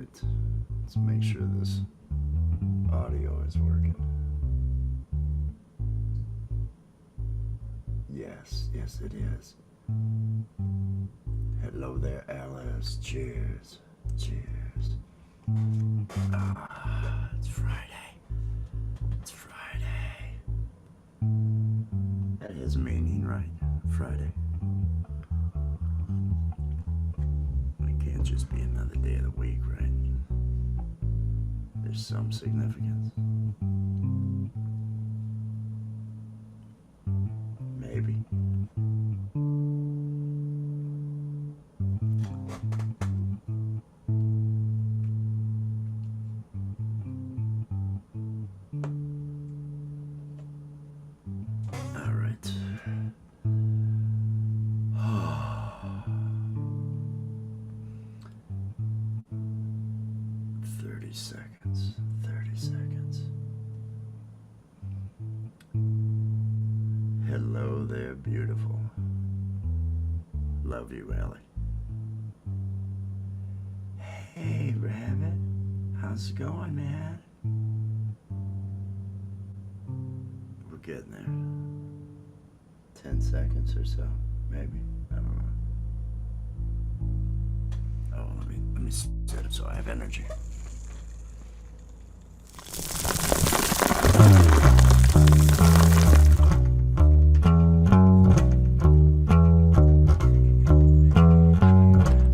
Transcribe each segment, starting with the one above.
right. Let's make sure this audio is working. Yes, it is. Hello there, Alice. Cheers. Cheers. It's Friday. It's Friday. That has a meaning, right? Friday. It can't just be another day of the week, right? There's some significance. Maybe. All right. 30 seconds. 30 seconds. Hello there, beautiful. Love you, Allie. Hey, Rabbit. How's it going, man? We're getting there. 10 seconds or so, maybe. I don't know. Oh, let me set it so I have energy.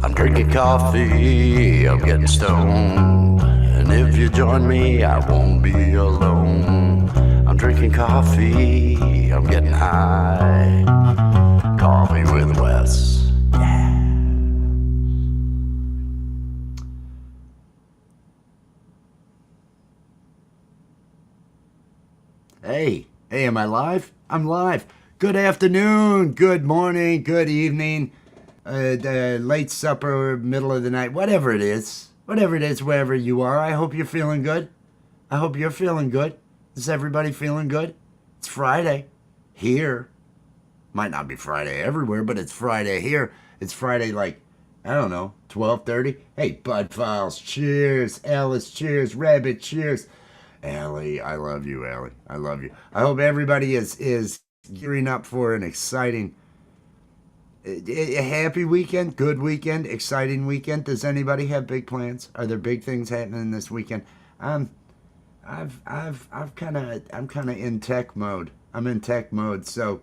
I'm drinking coffee, I'm getting stoned. And if you join me, I won't be alone. I'm drinking coffee, I'm getting high. Coffee with Wes. Yeah. Hey, am I live? I'm live. Good afternoon, good morning, good evening, late supper, middle of the night, whatever it is, wherever you are. I hope you're feeling good. I hope you're feeling good. Is everybody feeling good? It's Friday here. Might not be Friday everywhere, but it's Friday here. It's Friday, like, I don't know, 12:30. Hey, Bud Files, cheers. Alice, cheers. Rabbit, cheers. Allie, I love you, Allie. I love you. I hope everybody is gearing up for an exciting, a happy weekend, good weekend, exciting weekend. Does anybody have big plans? Are there big things happening this weekend? I'm kind of in tech mode. I'm in tech mode, so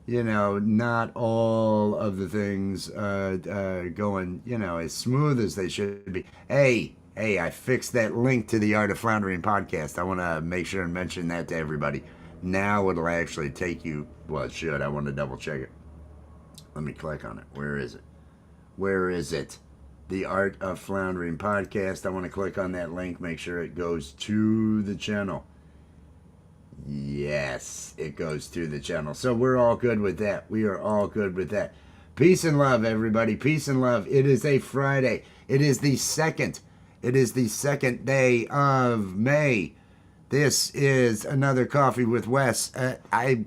not all of the things going as smooth as they should be. Hey, I fixed that link to the Art of Floundering podcast. I want to make sure and mention that to everybody. Now it'll actually take you. Well, it should. I want to double check it. Let me click on it. Where is it? Where is it? The Art of Floundering podcast. I want to click on that link, make sure it goes to the channel. Yes, it goes to the channel. So we're all good with that. We are all good with that. Peace and love, everybody. Peace and love. It is a Friday. It is the second day of May. This is another Coffee with Wes. I'm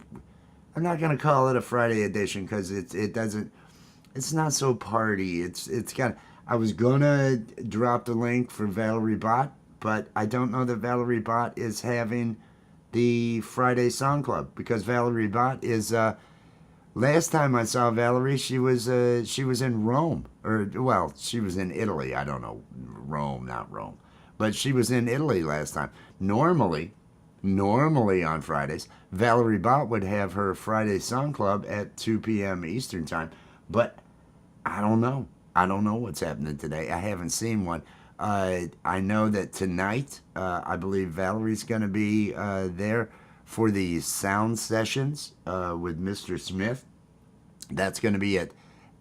not gonna call it a Friday edition because it's not so party. It's got. I was gonna drop the link for Valerie Bott, but I don't know that Valerie Bott is having the Friday Song Club because Valerie Bott is. Last time I saw Valerie, she was in Rome, she was in Italy. I don't know, not Rome, but she was in Italy last time. Normally on Fridays, Valerie Bott would have her Friday Song Club at 2 p.m. Eastern Time, but I don't know. I don't know what's happening today. I haven't seen one. I know that tonight, I believe Valerie's going to be there for the sound sessions with Mr. Smith. That's going to be at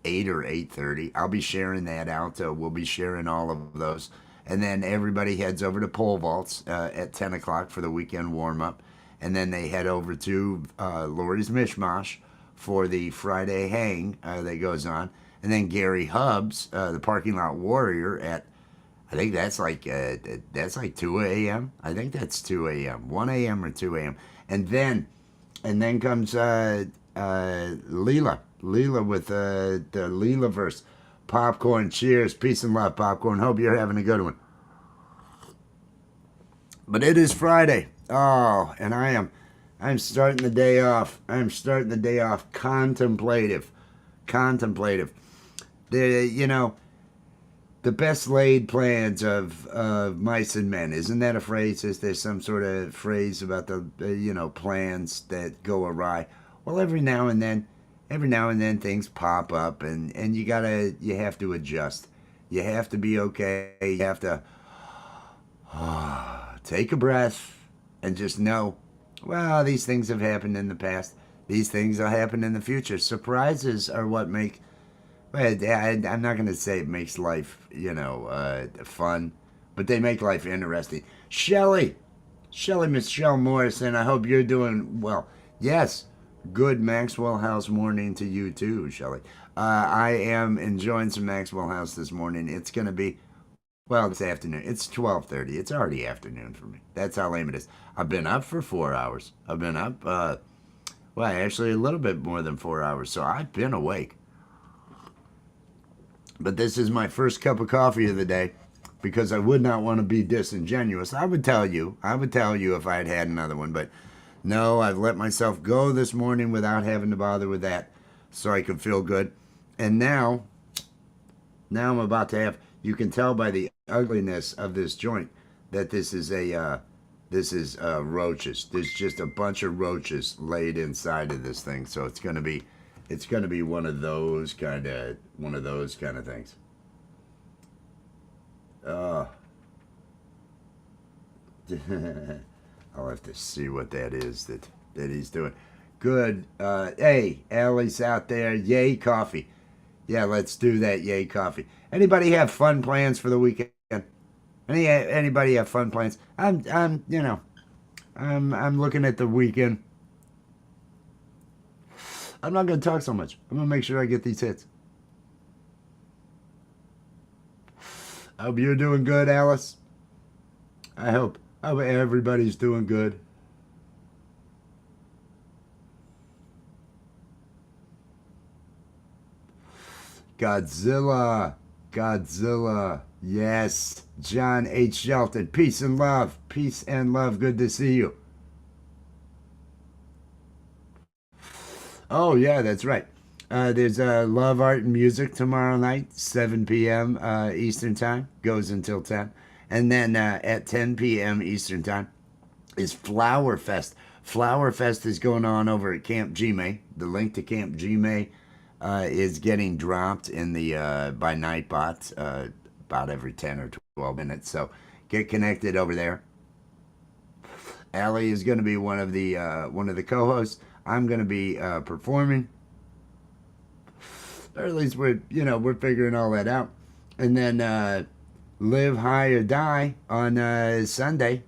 8 or 8:30. I'll be sharing that out. We'll be sharing all of those. And then everybody heads over to Pole Vaults at 10 o'clock for the weekend warm-up. And then they head over to Lori's Mishmash for the Friday hang that goes on. And then Gary Hubbs, the Parking Lot Warrior, at I think that's like 2 a.m. I think that's 2 a.m. 1 a.m. or 2 a.m. And then comes Leela with the Leela verse. Popcorn, cheers. Peace and love, Popcorn. Hope you're having a good one. But it is Friday. Oh, and I'm starting the day off. I'm starting the day off contemplative. Contemplative. The best laid plans of mice and men. Isn't that a phrase? Is there some sort of phrase about the plans that go awry? Well, every now and then things pop up, and you have to adjust. You have to be okay. You have to take a breath and just know, well, these things have happened in the past. These things will happen in the future. Surprises are what make. I'm not going to say it makes life, fun, but they make life interesting. Shelly, Michelle Morrison, I hope you're doing well. Yes, good Maxwell House morning to you too, Shelly. I am enjoying some Maxwell House this morning. It's going to be, well, this afternoon. It's 12:30. It's already afternoon for me. That's how lame it is. I've been up for 4 hours. I've been up, actually a little bit more than 4 hours, so I've been awake. But this is my first cup of coffee of the day because I would not want to be disingenuous. I would tell you if I had had another one, but no, I've let myself go this morning without having to bother with that so I could feel good. And now I'm about to have, you can tell by the ugliness of this joint that this is roaches. There's just a bunch of roaches laid inside of this thing, so it's going to be one of those kind of things. I'll have to see what that is that he's doing. Good. Hey, Allie's out there. Yay, coffee. Yeah, let's do that. Yay, coffee. Anybody have fun plans for the weekend? Anybody have fun plans? I'm looking at the weekend. I'm not going to talk so much. I'm going to make sure I get these hits. I hope you're doing good, Alice. I hope everybody's doing good. Godzilla. Yes. John H. Shelton. Peace and love. Peace and love. Good to see you. Oh, yeah, that's right. There's Love, Art, and Music tomorrow night, 7 p.m. Eastern Time. Goes until 10. And then at 10 p.m. Eastern Time is Flower Fest. Flower Fest is going on over at Camp Gme. The link to Camp Gme is getting dropped in the by Nightbot about every 10 or 12 minutes. So get connected over there. Allie is going to be one of the co-hosts. I'm going to be performing. Or at least we're figuring all that out. And then Live High or Die on Sunday.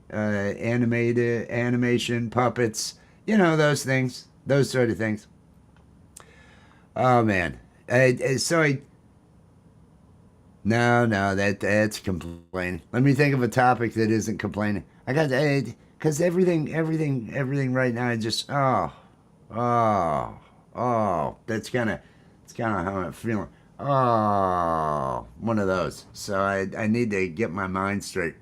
Animation, puppets, those things. Those sort of things. Oh, man. No, that's complaining. Let me think of a topic that isn't complaining. I got because everything right now is just that's kind of how I'm feeling. Oh, one of those. So I need to get my mind straight.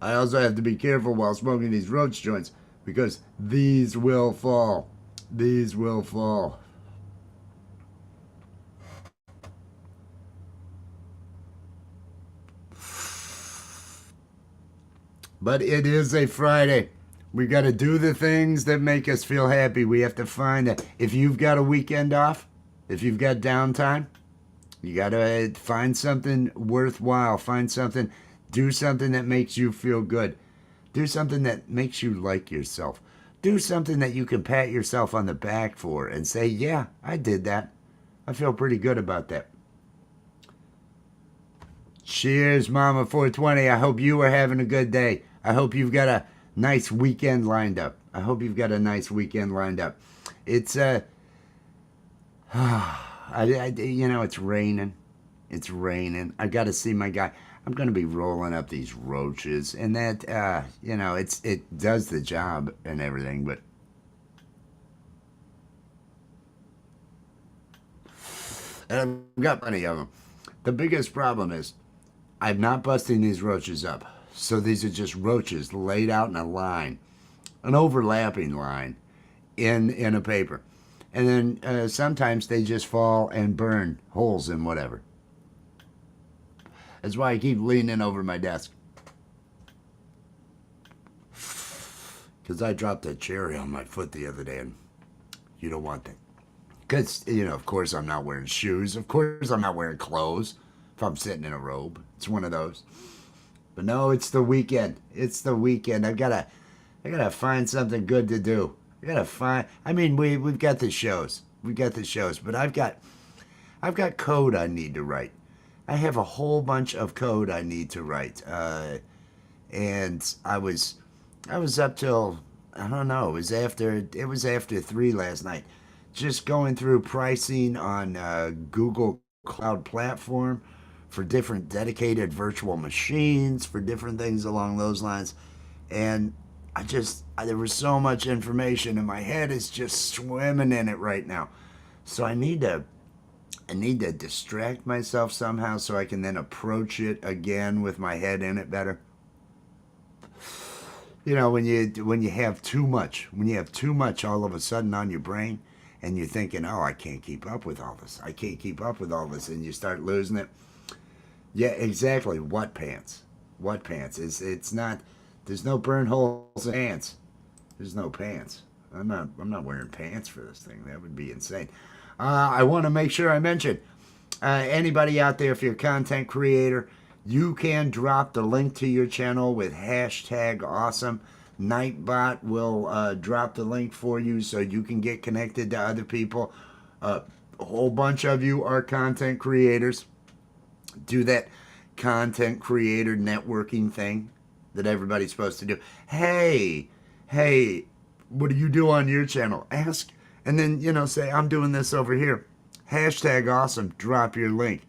I also have to be careful while smoking these roach joints because these will fall. These will fall. But it is a Friday. We got to do the things that make us feel happy. We have to find that. If you've got a weekend off, if you've got downtime, you got to find something worthwhile. Do something that makes you feel good. Do something that makes you like yourself. Do something that you can pat yourself on the back for and say, yeah, I did that. I feel pretty good about that. Cheers, Mama 420. I hope you are having a good day. I hope you've got a nice weekend lined up. It's it's raining. I got to see my guy. I'm going to be rolling up these roaches, and that it does the job and everything, but And I've got plenty of them. The biggest problem is I'm not busting these roaches up. So these are just roaches laid out in a line, an overlapping line in a paper. And then sometimes they just fall and burn holes in whatever. That's why I keep leaning over my desk. Because I dropped a cherry on my foot the other day, and you don't want that. Because, of course I'm not wearing shoes. Of course I'm not wearing clothes if I'm sitting in a robe. It's one of those. But no, it's the weekend. It's the weekend. I gotta find something good to do. We've got the shows. But I've got code I need to write. I have a whole bunch of code I need to write. And I was up till, I don't know, it was after 3 last night. Just going through pricing on Google Cloud Platform for different dedicated virtual machines, for different things along those lines. And there was so much information and my head is just swimming in it right now. So I need to distract myself somehow so I can then approach it again with my head in it better. When you have too much all of a sudden on your brain and you're thinking, oh, I can't keep up with all this. And you start losing it. Yeah, exactly. What pants? It's not, there's no burn holes in pants. There's no pants. I'm not wearing pants for this thing. That would be insane. I want to make sure I mention anybody out there, if you're a content creator, you can drop the link to your channel with hashtag awesome. Nightbot will drop the link for you so you can get connected to other people. A whole bunch of you are content creators. Do that content creator networking thing that everybody's supposed to do. Hey, what do you do on your channel? Ask, and then, say, I'm doing this over here. Hashtag awesome. Drop your link.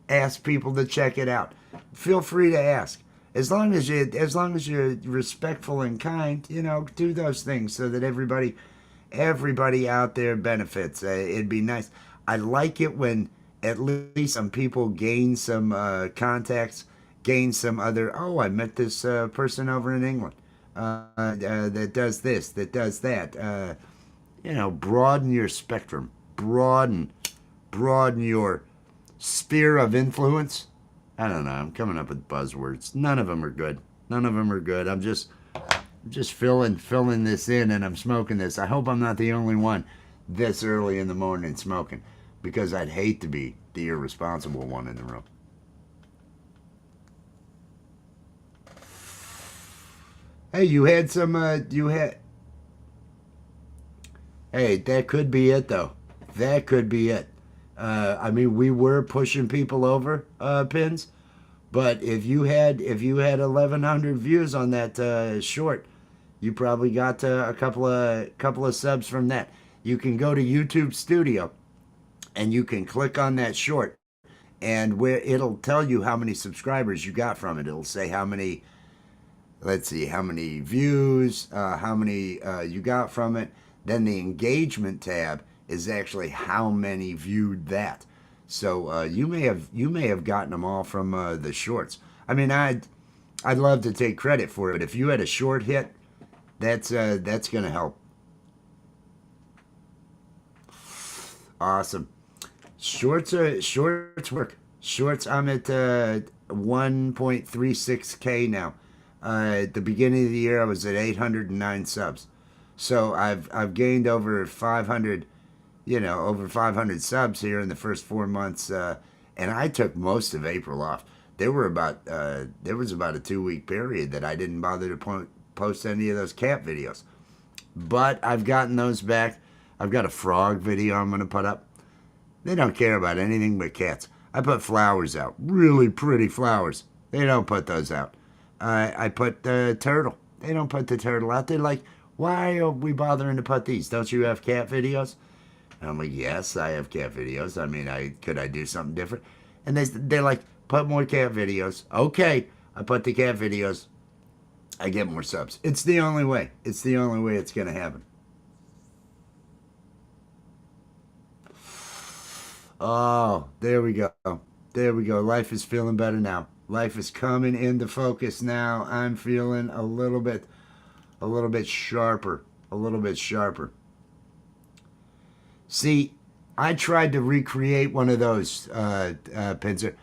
Ask people to check it out. Feel free to ask. As long as you're respectful and kind, do those things so that everybody out there benefits. It'd be nice. I like it when at least some people gain some contacts, gain some other, oh, I met this person over in England that does this, that does that. Broaden your spectrum. Broaden your sphere of influence. I don't know. I'm coming up with buzzwords. None of them are good. I'm just filling this in, and I'm smoking this. I hope I'm not the only one this early in the morning smoking, because I'd hate to be the irresponsible one in the room. Hey, you had some. Hey, that could be it though. That could be it. We were pushing people over, pins, but if you had 1,100 views on that short, you probably got a couple of subs from that. You can go to YouTube Studio, and you can click on that short, and where it'll tell you how many subscribers you got from it. It'll say how many. Let's see how many views, how many you got from it. Then the engagement tab is actually how many viewed that. So you may have gotten them all from the shorts. I'd love to take credit for it, but if you had a short hit, that's gonna help. Awesome. Shorts work. Shorts, I'm at 1.36K now. At the beginning of the year, I was at 809 subs. So I've gained over 500, over 500 subs here in the first 4 months. And I took most of April off. There was about a 2-week period that I didn't bother to post any of those cat videos. But I've gotten those back. I've got a frog video I'm going to put up. They don't care about anything but cats. I put flowers out, really pretty flowers. They don't put those out. I put the turtle. They don't put the turtle out. They're like, why are we bothering to put these? Don't you have cat videos? And I'm like, yes, I have cat videos. Could I do something different? And they're like, put more cat videos. Okay, I put the cat videos. I get more subs. It's the only way. It's the only way it's going to happen. Oh, there we go. There we go. Life is feeling better now. Life is coming into focus now. I'm feeling a little bit sharper, a little bit sharper. See, I tried to recreate one of those Pinzer.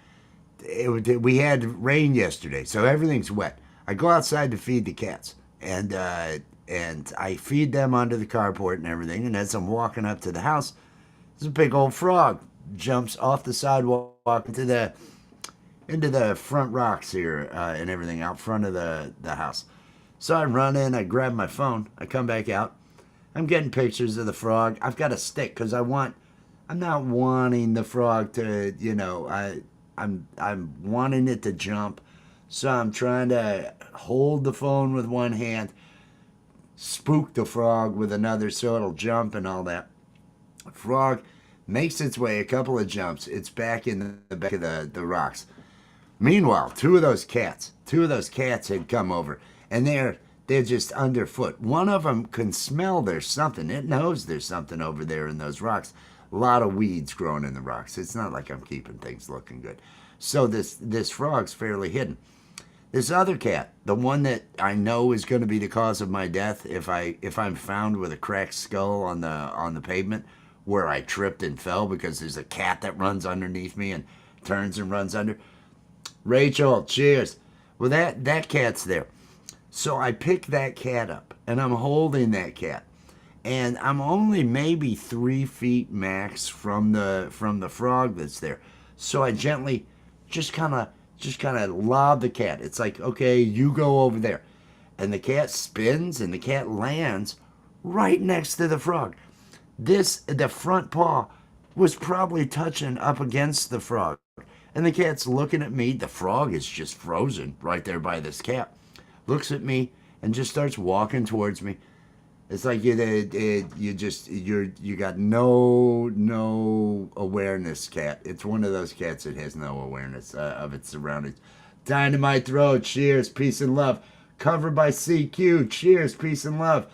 We had rain yesterday, so everything's wet. I go outside to feed the cats, and I feed them onto the carport and everything. And as I'm walking up to the house, there's a big old frog jumps off the sidewalk into the front rocks here and everything out front of the house. So I run in, I grab my phone, I come back out. I'm getting pictures of the frog. I've got a stick because I'm not wanting the frog to, I'm wanting it to jump. So I'm trying to hold the phone with one hand, spook the frog with another so it'll jump and all that. The frog makes its way a couple of jumps. It's back in the back of the rocks. Meanwhile, two of those cats had come over, and they're just underfoot. One of them can smell there's something. It knows there's something over there in those rocks. A lot of weeds growing in the rocks. It's not like I'm keeping things looking good. So this frog's fairly hidden. This other cat, the one that I know is going to be the cause of my death if I'm found with a cracked skull on the pavement where I tripped and fell because there's a cat that runs underneath me and turns and runs under. Rachel, cheers. Well, that cat's there. So I pick that cat up and I'm holding that cat. And I'm only maybe 3 feet max from the frog that's there. So I gently just kind of lob the cat. It's like, okay, you go over there. And the cat spins and the cat lands right next to the frog. The front paw was probably touching up against the frog. And the cat's looking at me. The frog is just frozen right there by this cat. Looks at me and just starts walking towards me. It's like you got no awareness, cat. It's one of those cats that has no awareness of its surroundings. Dynamite Throw, cheers, peace and love. Covered by CQ, cheers, peace and love.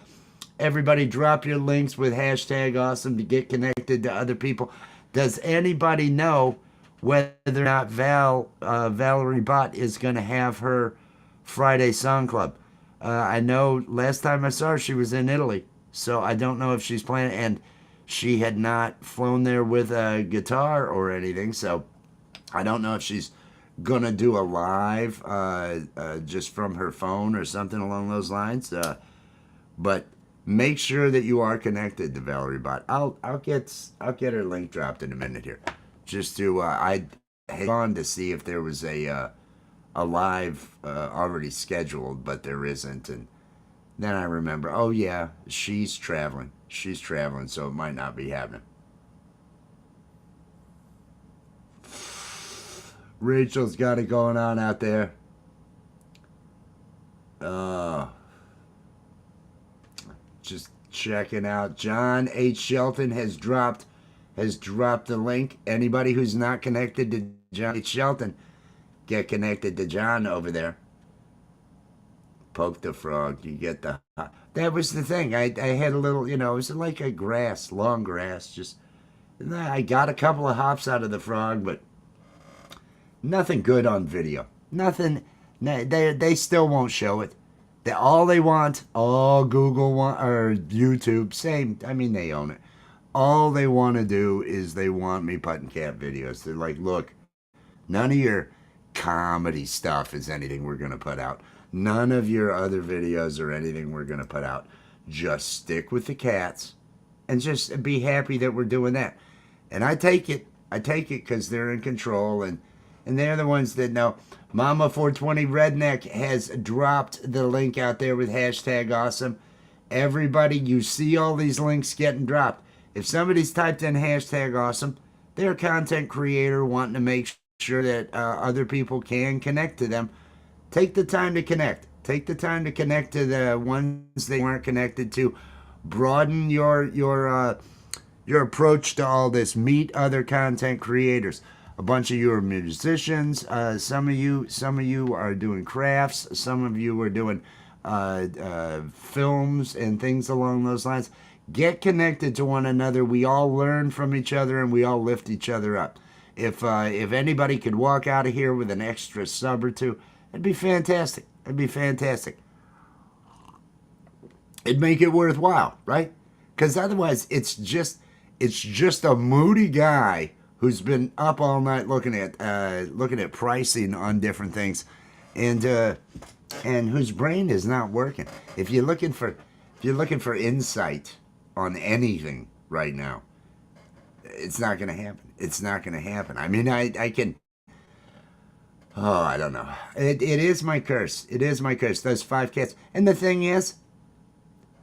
Everybody drop your links with hashtag awesome to get connected to other people. Does anybody know whether or not Valerie Bott is going to have her Friday Song Club? I know last time I saw her, she was in Italy, so I don't know if she's playing, and she had not flown there with a guitar or anything, so I don't know if she's going to do a live just from her phone or something along those lines, but make sure that you are connected to Valerie Bott. I'll get her link dropped in a minute here. Just to I had gone to see if there was a live already scheduled, but there isn't. And then I remember, oh yeah, she's traveling, so it might not be happening. Rachel's got it going on out there. Just checking out. John H. Shelton has dropped the link. Anybody who's not connected to John H. Shelton, get connected to John over there. Poke the frog. You get the... That was the thing. I had a little, it was like a grass, long grass. Just, I got a couple of hops out of the frog, but nothing good on video. Nothing. They still won't show it. All Google want, or YouTube, same. I mean, they own it. All they want to do is they want me putting cat videos. They're like, look, none of your comedy stuff is anything we're going to put out. None of your other videos are anything we're going to put out. Just stick with the cats and just be happy that we're doing that. And I take it because they're in control and they're the ones that know. Mama420 Redneck has dropped the link out there with hashtag awesome. Everybody, you see all these links getting dropped. If somebody's typed in hashtag awesome, they're a content creator wanting to make sure that other people can connect to them. Take the time to connect. Take the time to connect to the ones that you aren't connected to. Broaden your approach to all this. Meet other content creators. A bunch of you are musicians. Some of you are doing crafts. Some of you are doing films and things along those lines. Get connected to one another. We all learn from each other and we all lift each other up. If anybody could walk out of here with an extra sub or two, it'd be fantastic. It'd be fantastic. It'd make it worthwhile, right? Because otherwise, it's just a moody guy who's been up all night looking at pricing on different things, and whose brain is not working. If you're looking for insight on anything right now, it's not going to happen. It's not going to happen. I mean, I can. Oh, I don't know. It is my curse. It is my curse. Those 5 cats. And the thing is,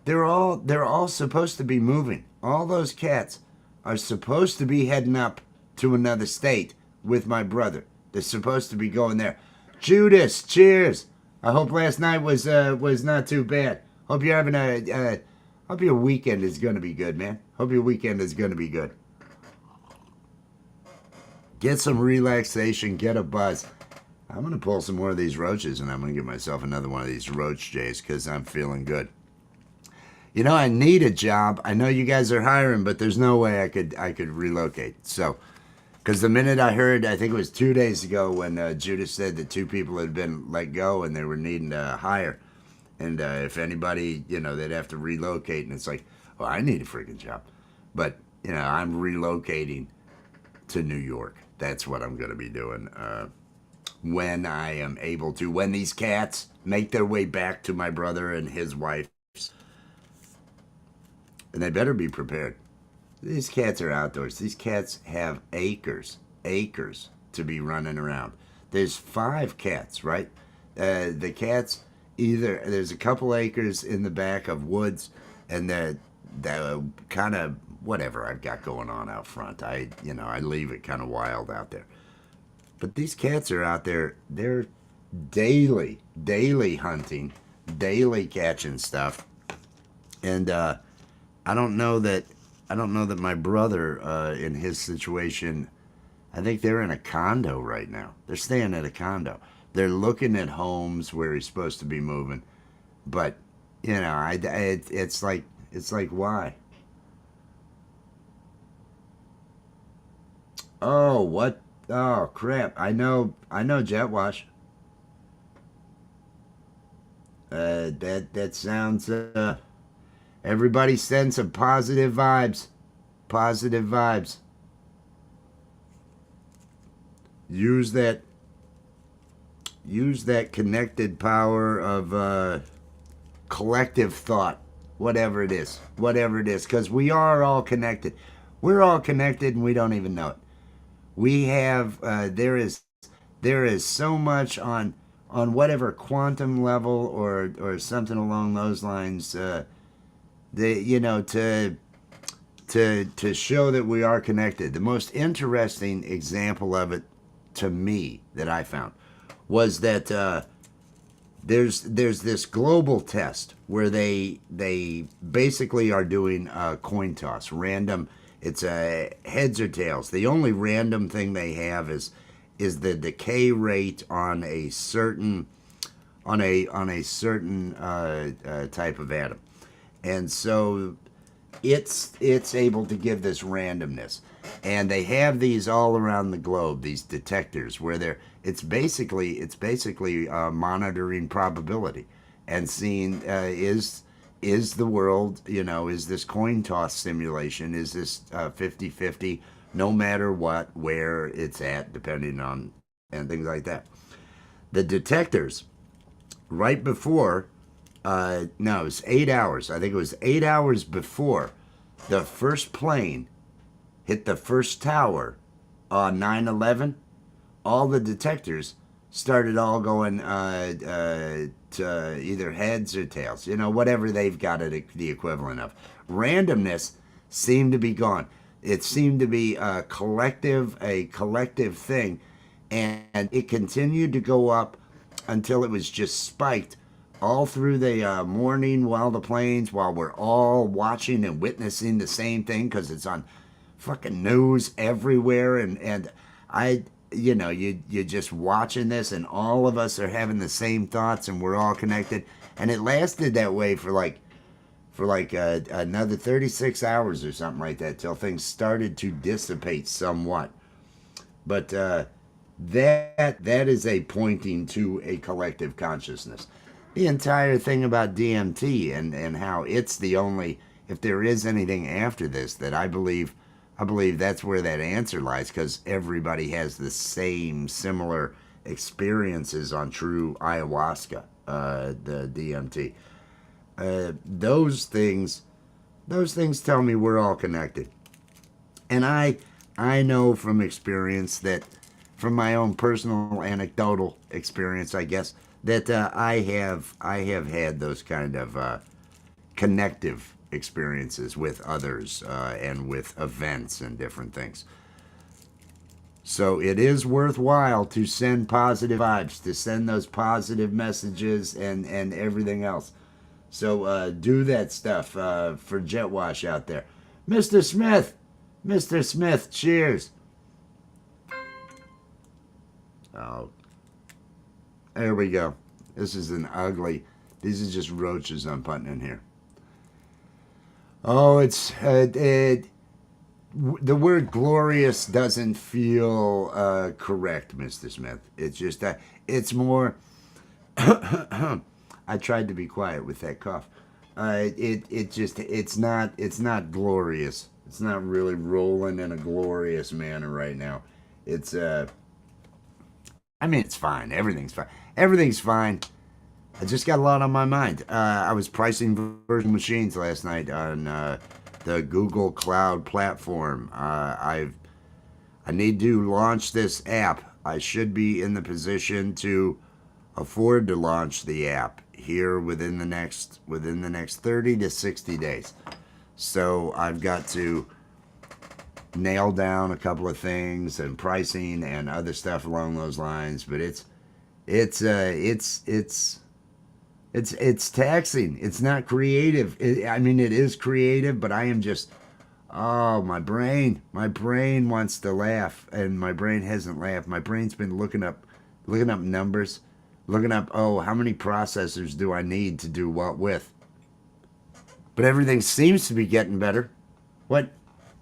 they're all supposed to be moving. All those cats are supposed to be heading up to another state with my brother. They're supposed to be going there. Judas, cheers. I hope last night was not too bad. Hope you're having hope your weekend is going to be good, man. Hope your weekend is going to be good. Get some relaxation, get a buzz. I'm going to pull some more of these roaches, and I'm going to give myself another one of these roach jays because I'm feeling good. You know, I need a job. I know you guys are hiring, but there's no way I could relocate. So, because the minute I heard, I think it was 2 days ago when Judas said that 2 people had been let go and they were needing to hire. And if anybody, they'd have to relocate. And it's like, well, I need a freaking job. But, I'm relocating to New York. That's what I'm going to be doing when I am able to. When these cats make their way back to my brother and his wife. And they better be prepared. These cats are outdoors. These cats have acres to be running around. There's 5 cats, right? The cats there's a couple acres in the back of woods, and the kind of whatever I've got going on out front. I leave it kind of wild out there. But these cats are out there. They're daily hunting, daily catching stuff, and I don't know that my brother in his situation. I think they're in a condo right now. They're staying at a condo. They're looking at homes where he's supposed to be moving, but it's like why? Oh, what? Oh, crap! I know, Jet Wash. That sounds. Everybody send some positive vibes. Positive vibes. Use that connected power of collective thought. Whatever it is. Because we are all connected. We're all connected and we don't even know it. We have, there is so much on whatever quantum level or something along those lines, to show that we are connected. The most interesting example of it to me that I found was that there's this global test where they basically are doing a coin toss, random. It's heads or tails. The only random thing they have is the decay rate on a certain type of atom, and so it's able to give this randomness. And they have these all around the globe, these detectors where it's basically monitoring probability and seeing is the world, is this coin toss simulation, is this 50-50, no matter where it's at, depending on, and things like that. The detectors, right before, no, it was 8 hours. I think it was 8 hours before the first plane hit the first tower on 9/11, all the detectors started all going to either heads or tails, whatever they've got it the equivalent of. Randomness seemed to be gone. It seemed to be a collective thing, and it continued to go up until it was just spiked all through the morning while we're all watching and witnessing the same thing because it's on fucking news everywhere, and you're just watching this, and all of us are having the same thoughts, and we're all connected. And it lasted that way for like for like another 36 hours or something like that till things started to dissipate somewhat. But that is a pointing to a collective consciousness. The entire thing about DMT and how it's the only, if there is anything after this, that I believe that's where that answer lies, because everybody has the same similar experiences on true ayahuasca, the DMT. Those things tell me we're all connected, and I know from experience that, from my own personal anecdotal experience, I guess, that I have had those kind of connective experiences with others and with events and different things. So it is worthwhile to send positive vibes, to send those positive messages and everything else. So do that stuff for Jet Wash out there. Mr. Smith, cheers. Oh, there we go. This is an ugly, these are just roaches I'm putting in here. Oh, it's, the word glorious doesn't feel correct, Mr. Smith. It's just, it's more, I tried to be quiet with that cough. It's not glorious. It's not really rolling in a glorious manner right now. It's, I mean, it's fine. Everything's fine. Everything's fine. I just got a lot on my mind. I was pricing virtual machines last night on the Google Cloud platform. I need to launch this app. I should be in the position to afford to launch the app here within the next 30 to 60 days. So I've got to nail down a couple of things and pricing and other stuff along those lines. But it's taxing. It's not creative. I mean, it is creative, but I am just, oh, my brain wants to laugh, and my brain hasn't laughed. My brain's been looking up numbers, looking up, oh, how many processors do I need to do what with? But everything seems to be getting better.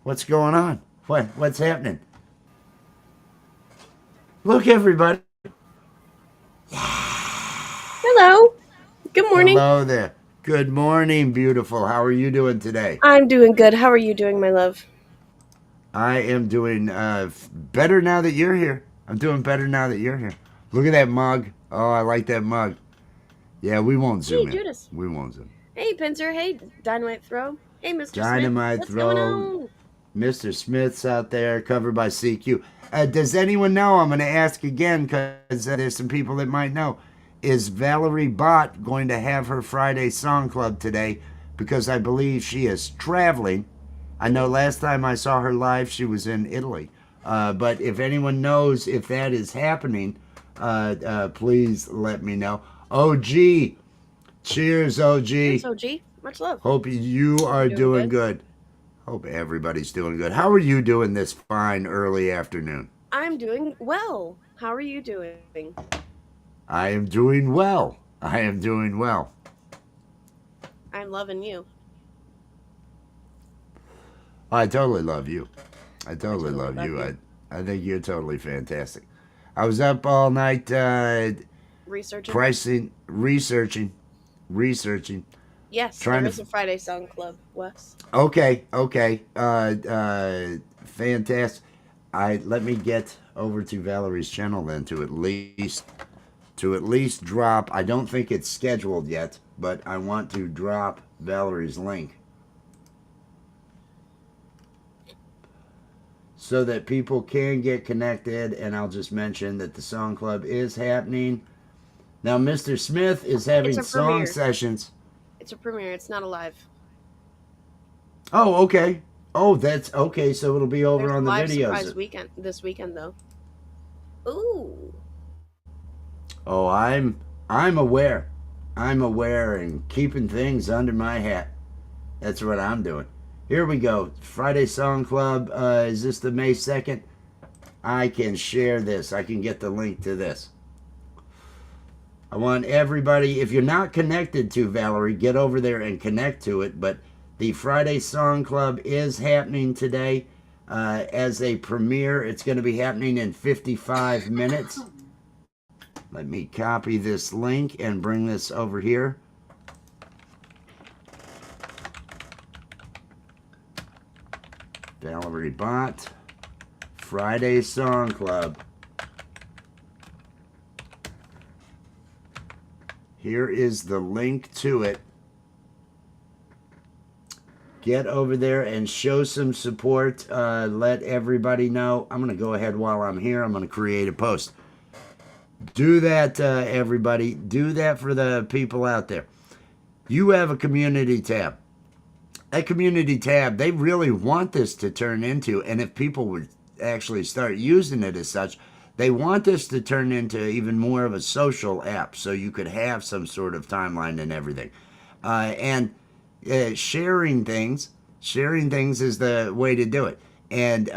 What's going on? What's happening? Look, everybody. Hello. Good morning. Hello there. Good morning, beautiful. How are you doing today? I'm doing good. How are you doing, my love? I am doing better now that you're here. I'm doing better now that you're here. Look at that mug. Oh, I like that mug. Yeah, we won't zoom in. Judas. We won't zoom. Hey, Pincer. Hey, Dynamite Throw. Hey, Mr. Dynamite Smith. Throw. What's going on? Mr. Smith's out there, covered by CQ. Does anyone know? I'm going to ask again because there's some people that might know. Is Valerie Bott going to have her Friday Song Club today? Because I believe she is traveling. I know last time I saw her live, she was in Italy. But if anyone knows if that is happening, please let me know. OG. Cheers, OG. Thanks, OG. Much love. Hope you are doing good. Hope everybody's doing good. How are you doing this fine early afternoon? I'm doing well. How are you doing? I am doing well. I am doing well. I'm loving you. I totally love you. I totally love you. I think you're totally fantastic. I was up all night researching. Researching. Yes, there is a Friday Song Club, Wes. Okay. Fantastic. Let me get over to Valerie's channel then to at least drop. I don't think it's scheduled yet, but I want to drop Valerie's link so that people can get connected. And I'll just mention that the Song Club is happening. Now, Mr. Smith is having song sessions. It's a premiere. It's not a live. Oh, okay. Oh, that's okay. So it'll be over on the videos. Surprise weekend this weekend, though. Ooh. Oh, I'm aware. I'm aware and keeping things under my hat. That's what I'm doing. Here we go. Friday Song Club. Is this the May 2nd? I can share this. I can get the link to this. I want everybody, if you're not connected to Valerie, get over there and connect to it. But the Friday Song Club is happening today as a premiere. It's going to be happening in 55 minutes. Let me copy this link and bring this over here. Valerie Bott, Friday Song Club. Here is the link to it. Get over there and show some support. Let everybody know. I'm going to go ahead while I'm here. I'm going to create a post. Do that, everybody. Do that for the people out there. You have a community tab. That community tab, they really want this to turn into, and if people would actually start using it as such, they want this to turn into even more of a social app, so you could have some sort of timeline and everything. Sharing things is the way to do it. And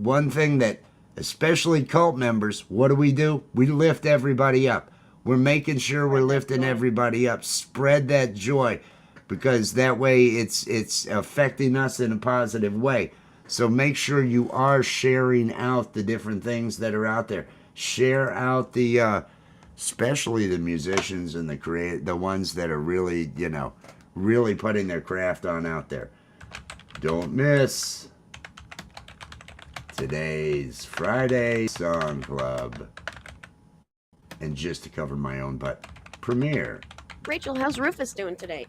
one thing that, especially cult members, what do? We lift everybody up. We're making sure we're lifting everybody up. Spread that joy, because that way it's affecting us in a positive way. So make sure you are sharing out the different things that are out there. Share out the, especially the musicians and the ones that are really, really putting their craft on out there. Don't miss today's Friday Song Club. And just to cover my own butt, premiere. Rachel, how's Rufus doing today?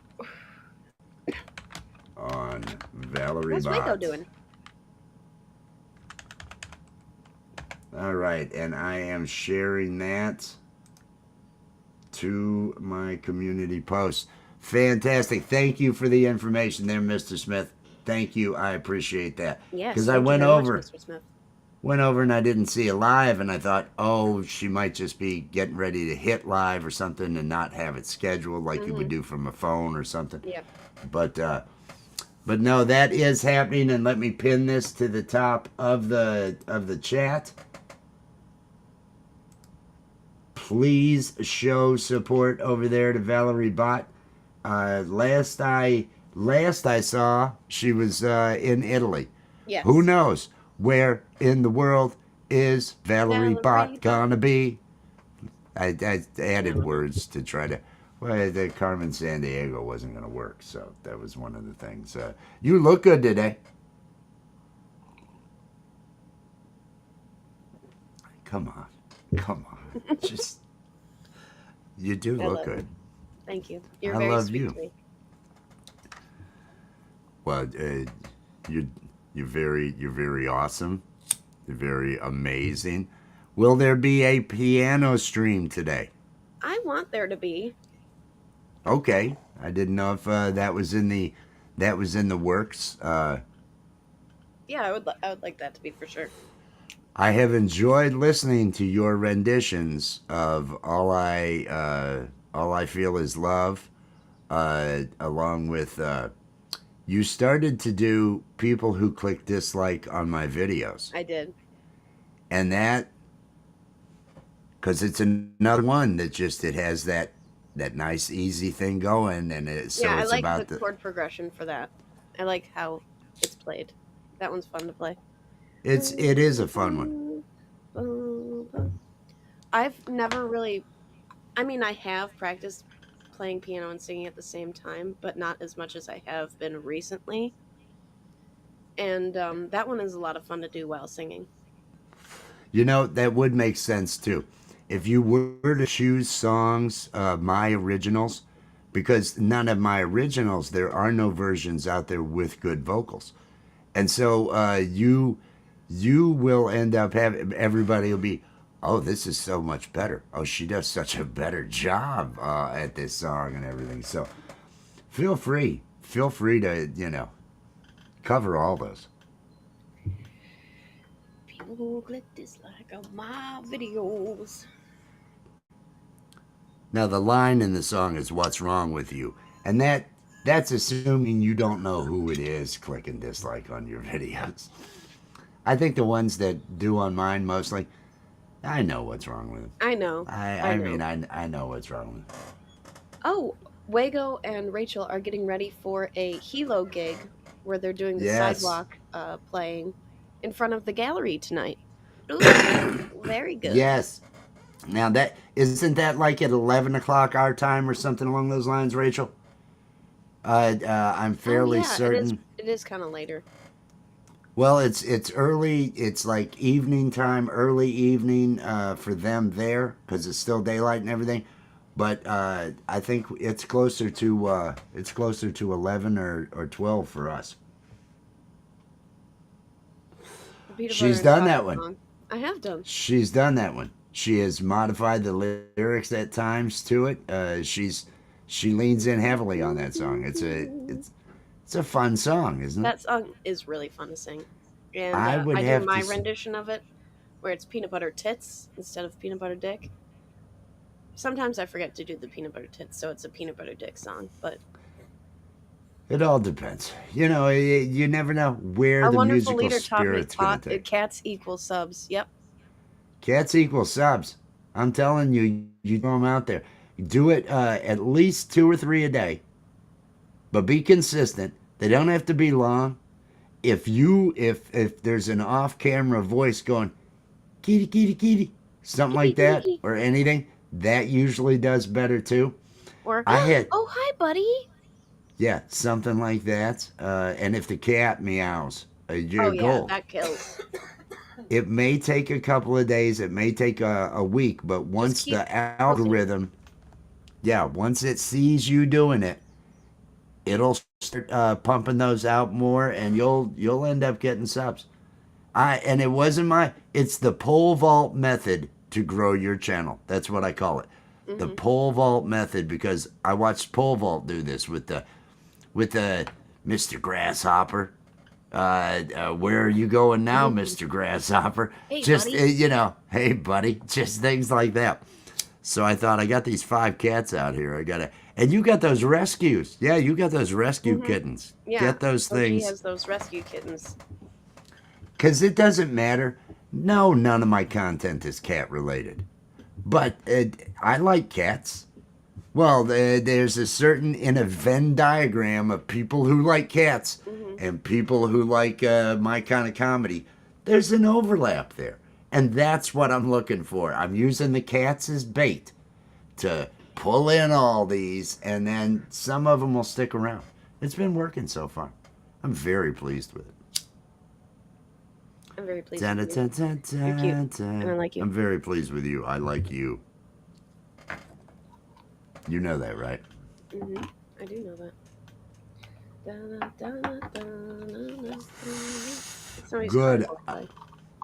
On Valerie What's Bott. Waco doing? All right, and I am sharing that to my community post. Fantastic. Thank you for the information there, Mr. Smith. Thank you. I appreciate that. Yes. Because I went much, over. Mr. Smith. Went over and I didn't see it live, and I thought, oh, she might just be getting ready to hit live or something and not have it scheduled like you would do from a phone or something. Yeah. But no, that is happening, and let me pin this to the top of the chat. Please show support over there to Valerie Bott. Last I saw, she was in Italy. Yes. Who knows where in the world is Valerie Bott gonna be? I added words to try to. Well, the Carmen Sandiego wasn't gonna work, so that was one of the things. You look good today. Come on. Just you do look good. Thank you. You're I very love sweet you. to me. Well, you're very awesome. You're very amazing. Will there be a piano stream today? I want there to be. Okay, I didn't know if that was in the works. Yeah, I would like that to be for sure. I have enjoyed listening to your renditions of All I Feel Is Love, along with you started to do People Who Click Dislike on my videos. I did. And that, because it's another one that just, it has that nice easy thing going, and it's I it's like about the chord progression for that. I like how it's played. That one's fun to play. it is a fun one. I've never really, I have practiced playing piano and singing at the same time, but not as much as I have been recently. And that one is a lot of fun to do while singing. That would make sense too. If you were to choose songs, my originals, because none of my originals, there are no versions out there with good vocals. And so you will end up having, everybody will be, oh, this is so much better. Oh, she does such a better job at this song and everything. So feel free to, cover all those. People click dislike on my videos. Now the line in the song is "What's wrong with you," and that's assuming you don't know who it is clicking dislike on your videos. I think the ones that do on mine mostly, I know what's wrong with him. I know. I know. mean, I know what's wrong with him. Oh, Wago and Rachel are getting ready for a Hilo gig where they're doing the Yes. sidewalk playing in front of the gallery tonight. Ooh, very good. Yes. Now that isn't that like at 11 o'clock our time or something along those lines, Rachel? I'm Oh fairly yeah, it is. certain. It is kind of later. Well, it's early. It's like evening time, early evening for them there because it's still daylight and everything. But I think it's closer to 11 or 12 for us. The peanut butter She's and done chocolate that one. song. I have done. She's done that one. She has modified the lyrics at times to it. She leans in heavily on that song. It's a fun song, isn't it? That song is really fun to sing, and I would I do have my to. rendition of it, where it's peanut butter tits instead of peanut butter dick. Sometimes I forget to do the peanut butter tits, so it's a peanut butter dick song. But It all depends. You know, you never know where our the wonderful musical leader taught me spirit's gonna take. cats equal subs. Yep. Cats equal subs. I'm telling you, you throw them out there. Do it at least 2 or 3 a day, but be consistent. They don't have to be long. If there's an off-camera voice going, kitty kitty kitty, something Kitty, like that, kitty. or anything, that usually does better too. Or I had oh hi buddy. Yeah, something like that. And if the cat meows, Oh you're yeah, gold. that kills. It may take a couple of days, it may take a week, but Just once keep the poking. algorithm, yeah, once it sees you doing it, it'll start pumping those out more, and you'll end up getting subs. And it wasn't it's the pole vault method to grow your channel. That's what I call it, the Hmm. pole vault method, because I watched pole vault do this with Mr. Grasshopper. Where are you going now, Mr. Grasshopper? Hey Just, buddy. hey, buddy, just things like that. So I thought, I got these 5 cats out here. And you got those rescues. Yeah, you got those rescue Hmm. kittens. Yeah. Get those OG things. has those rescue kittens. Because it doesn't matter. No, none of my content is cat related. But I like cats. Well, there's in a Venn diagram of people who like cats Hmm. and people who like my kind of comedy. There's an overlap there. And that's what I'm looking for. I'm using the cats as bait to pull in all these, and then some of them will stick around. It's been working so far. I'm very pleased with it. I'm very pleased Dun, with dun, you. dun, dun, You're cute, dun. and I like you. I'm very pleased with you. I like you. You know that, right? Hmm. I do know that. Somebody's Good. car walked by.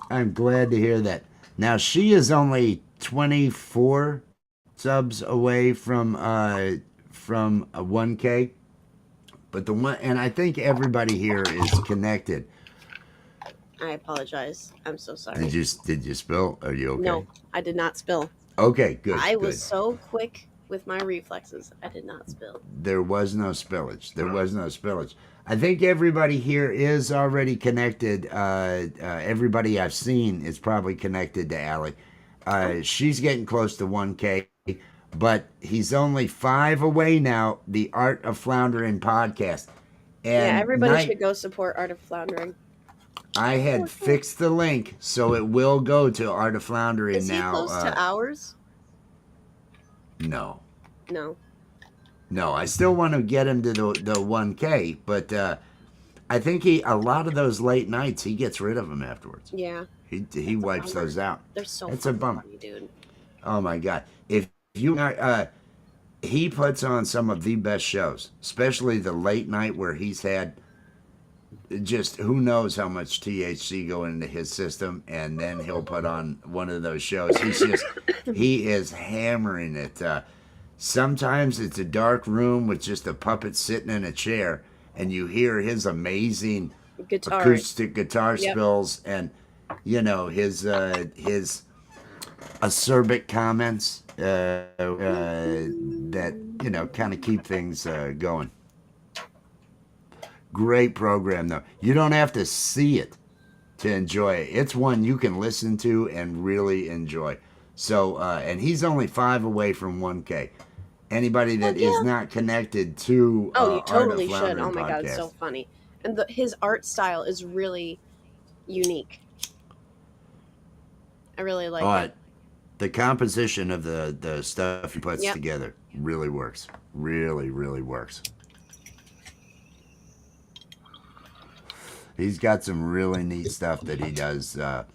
I'm glad to hear that. Now she is only 24 subs away from a 1K, but the one, and I think everybody here is connected. I apologize. I'm so sorry. Did you spill? Are you okay? No, I did not spill. Okay, good. I good. was so quick with my reflexes. I did not spill. There was no spillage. There was no spillage. I think everybody here is already connected. Everybody I've seen is probably connected to Allie. She's getting close to 1K, but he's only 5 away now. The Art of Floundering podcast. And Yeah, everybody should go support Art of Floundering. I had fixed the link, so it will go to Art of Floundering Is he now. close to ours? No. No. I still want to get him to the 1K, but I think a lot of those late nights, he gets rid of them afterwards. Yeah. He wipes those out. They're so It's a bummer. funny, dude. Oh my God. If you he puts on some of the best shows, especially the late night where he's had just who knows how much THC going into his system, and then he'll put on one of those shows. He is hammering it. Sometimes it's a dark room with just a puppet sitting in a chair, and you hear his amazing acoustic guitar spills, and his acerbic comments that kind of keep things going. Great program though. You don't have to see it to enjoy it. It's one you can listen to and really enjoy. So, and he's only 5 away from 1K. Anybody that Heck is yeah. not connected to Oh, you Art of totally should. Oh Floundering my god, it's so podcast. funny. And his art style is really unique. I really like it. The composition of the stuff he puts Yep. together really works. Really, really works. He's got some really neat stuff that he does. A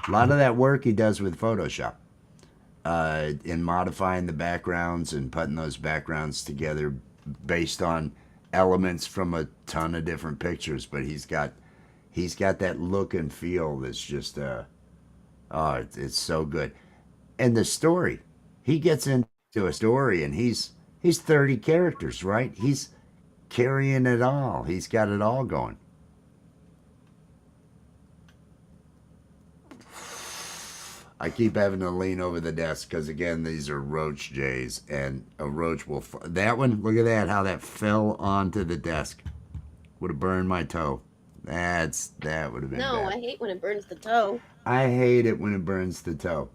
lot of that work he does with Photoshop. In modifying the backgrounds and putting those backgrounds together based on elements from a ton of different pictures. But he's got that look and feel that's just it's so good. And the story, he gets into a story and he's 30 characters, right? He's carrying it all. He's got it all going. I keep having to lean over the desk because, again, these are roach jays, and a roach will. That one, look at that, how that fell onto the desk. Would have burned my toe. That would have been No, bad. I hate when it burns the toe. I hate it when it burns the toe.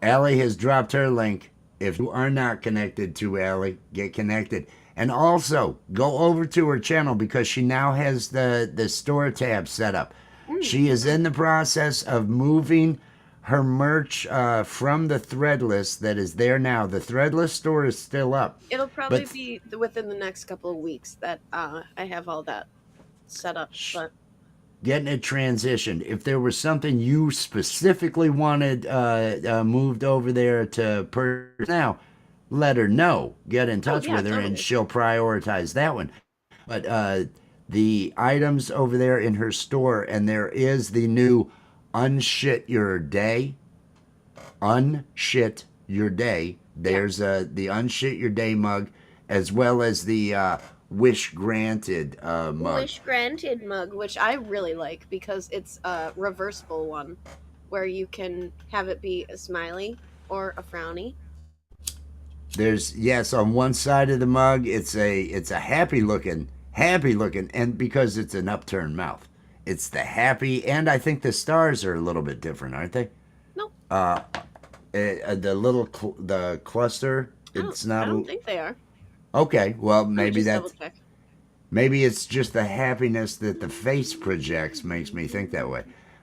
Allie has dropped her link. If you are not connected to Allie, get connected. And also, go over to her channel because she now has the store tab set up. She is in the process of moving her merch from the Threadless that is there now. The Threadless store is still up. It'll probably But be within the next couple of weeks that I have all that set up. But getting it transitioned. If there was something you specifically wanted moved over there to purchase now, let her know. Get in touch yeah, with her totally. and she'll prioritize that one. But the items over there in her store, and there is the new Unshit Your Day. Unshit Your Day. There's the Unshit Your Day mug, as well as the Wish Granted mug. Wish Granted mug, which I really like because it's a reversible one where you can have it be a smiley or a frowny. There's, yes, on one side of the mug it's a happy looking, and because it's an upturned mouth, it's the happy, and I think the stars are a little bit different, aren't they? Nope. The cluster, it's not. I don't think they are. Okay, well maybe Just double check. maybe it's just the happiness that the face projects makes me think that way.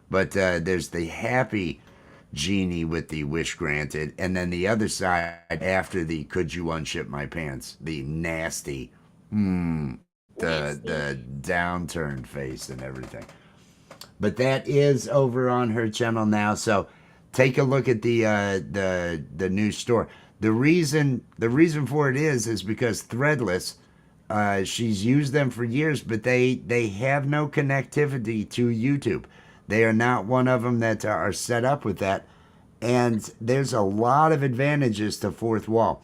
But there's the happy genie with the wish granted, and then the other side after the could you unship my pants, the nasty, the downturned face and everything. But that is over on her channel now, so take a look at the new store. The reason for it is because Threadless, she's used them for years, but they have no connectivity to YouTube. They are not one of them that are set up with that. And there's a lot of advantages to Fourth Wall.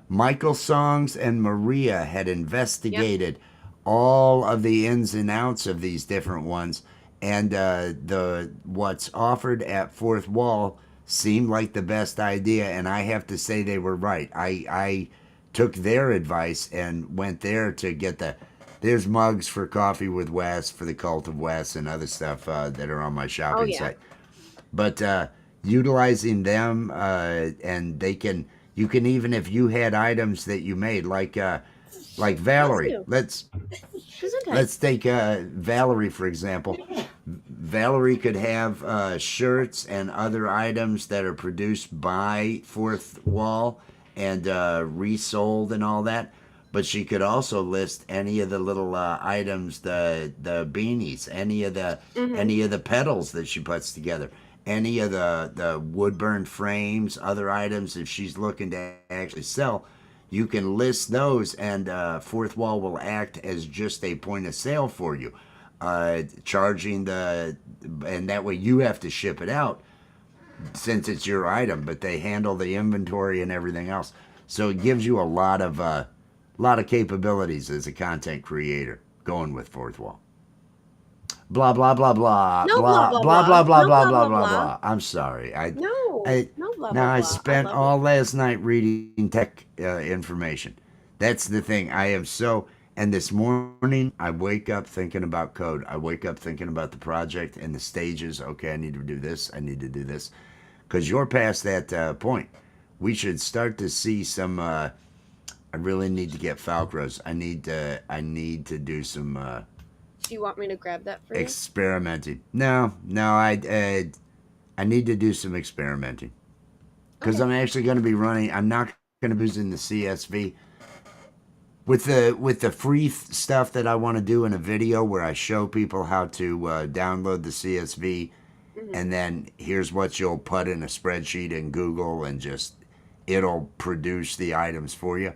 Michael Songs and Maria had investigated all of the ins and outs of these different ones. And the what's offered at Fourth Wall seemed like the best idea. And I have to say they were right. I took their advice and went there to get there's mugs for Coffee with Wes, for the Cult of Wes, and other stuff that are on my shopping site. But utilizing them, and you can even, if you had items that you made, like Valerie. Let's take Valerie for example. Valerie could have shirts and other items that are produced by Fourth Wall and resold and all that. But she could also list any of the little items, the beanies, any of the pedals that she puts together, any of the wood burn frames, other items. If she's looking to actually sell, you can list those, and Fourth Wall will act as just a point of sale for you, charging and that way you have to ship it out since it's your item, but they handle the inventory and everything else. So it gives you a lot of capabilities as a content creator going with Fourth Wall. Blah blah blah blah No, blah blah, blah blah, blah blah blah. blah No, blah blah, blah blah, blah. I'm sorry. No, no, blah, Now blah, I blah. spent love all last night reading tech information. That's the thing. I am so, And this morning, I wake up thinking about code. I wake up thinking about the project and the stages. Okay, I need to do this. I need to do this. Because you're past that point. We should start to see some. I really need to get Falcros. I need to do some Do you want me to grab that for you? experimenting. No, I need to do some experimenting. Because Okay. I'm actually going to be running. I'm not going to be using the CSV with the free stuff that I want to do in a video where I show people how to download the CSV, Mm-hmm. and then here's what you'll put in a spreadsheet in Google, and just it'll produce the items for you.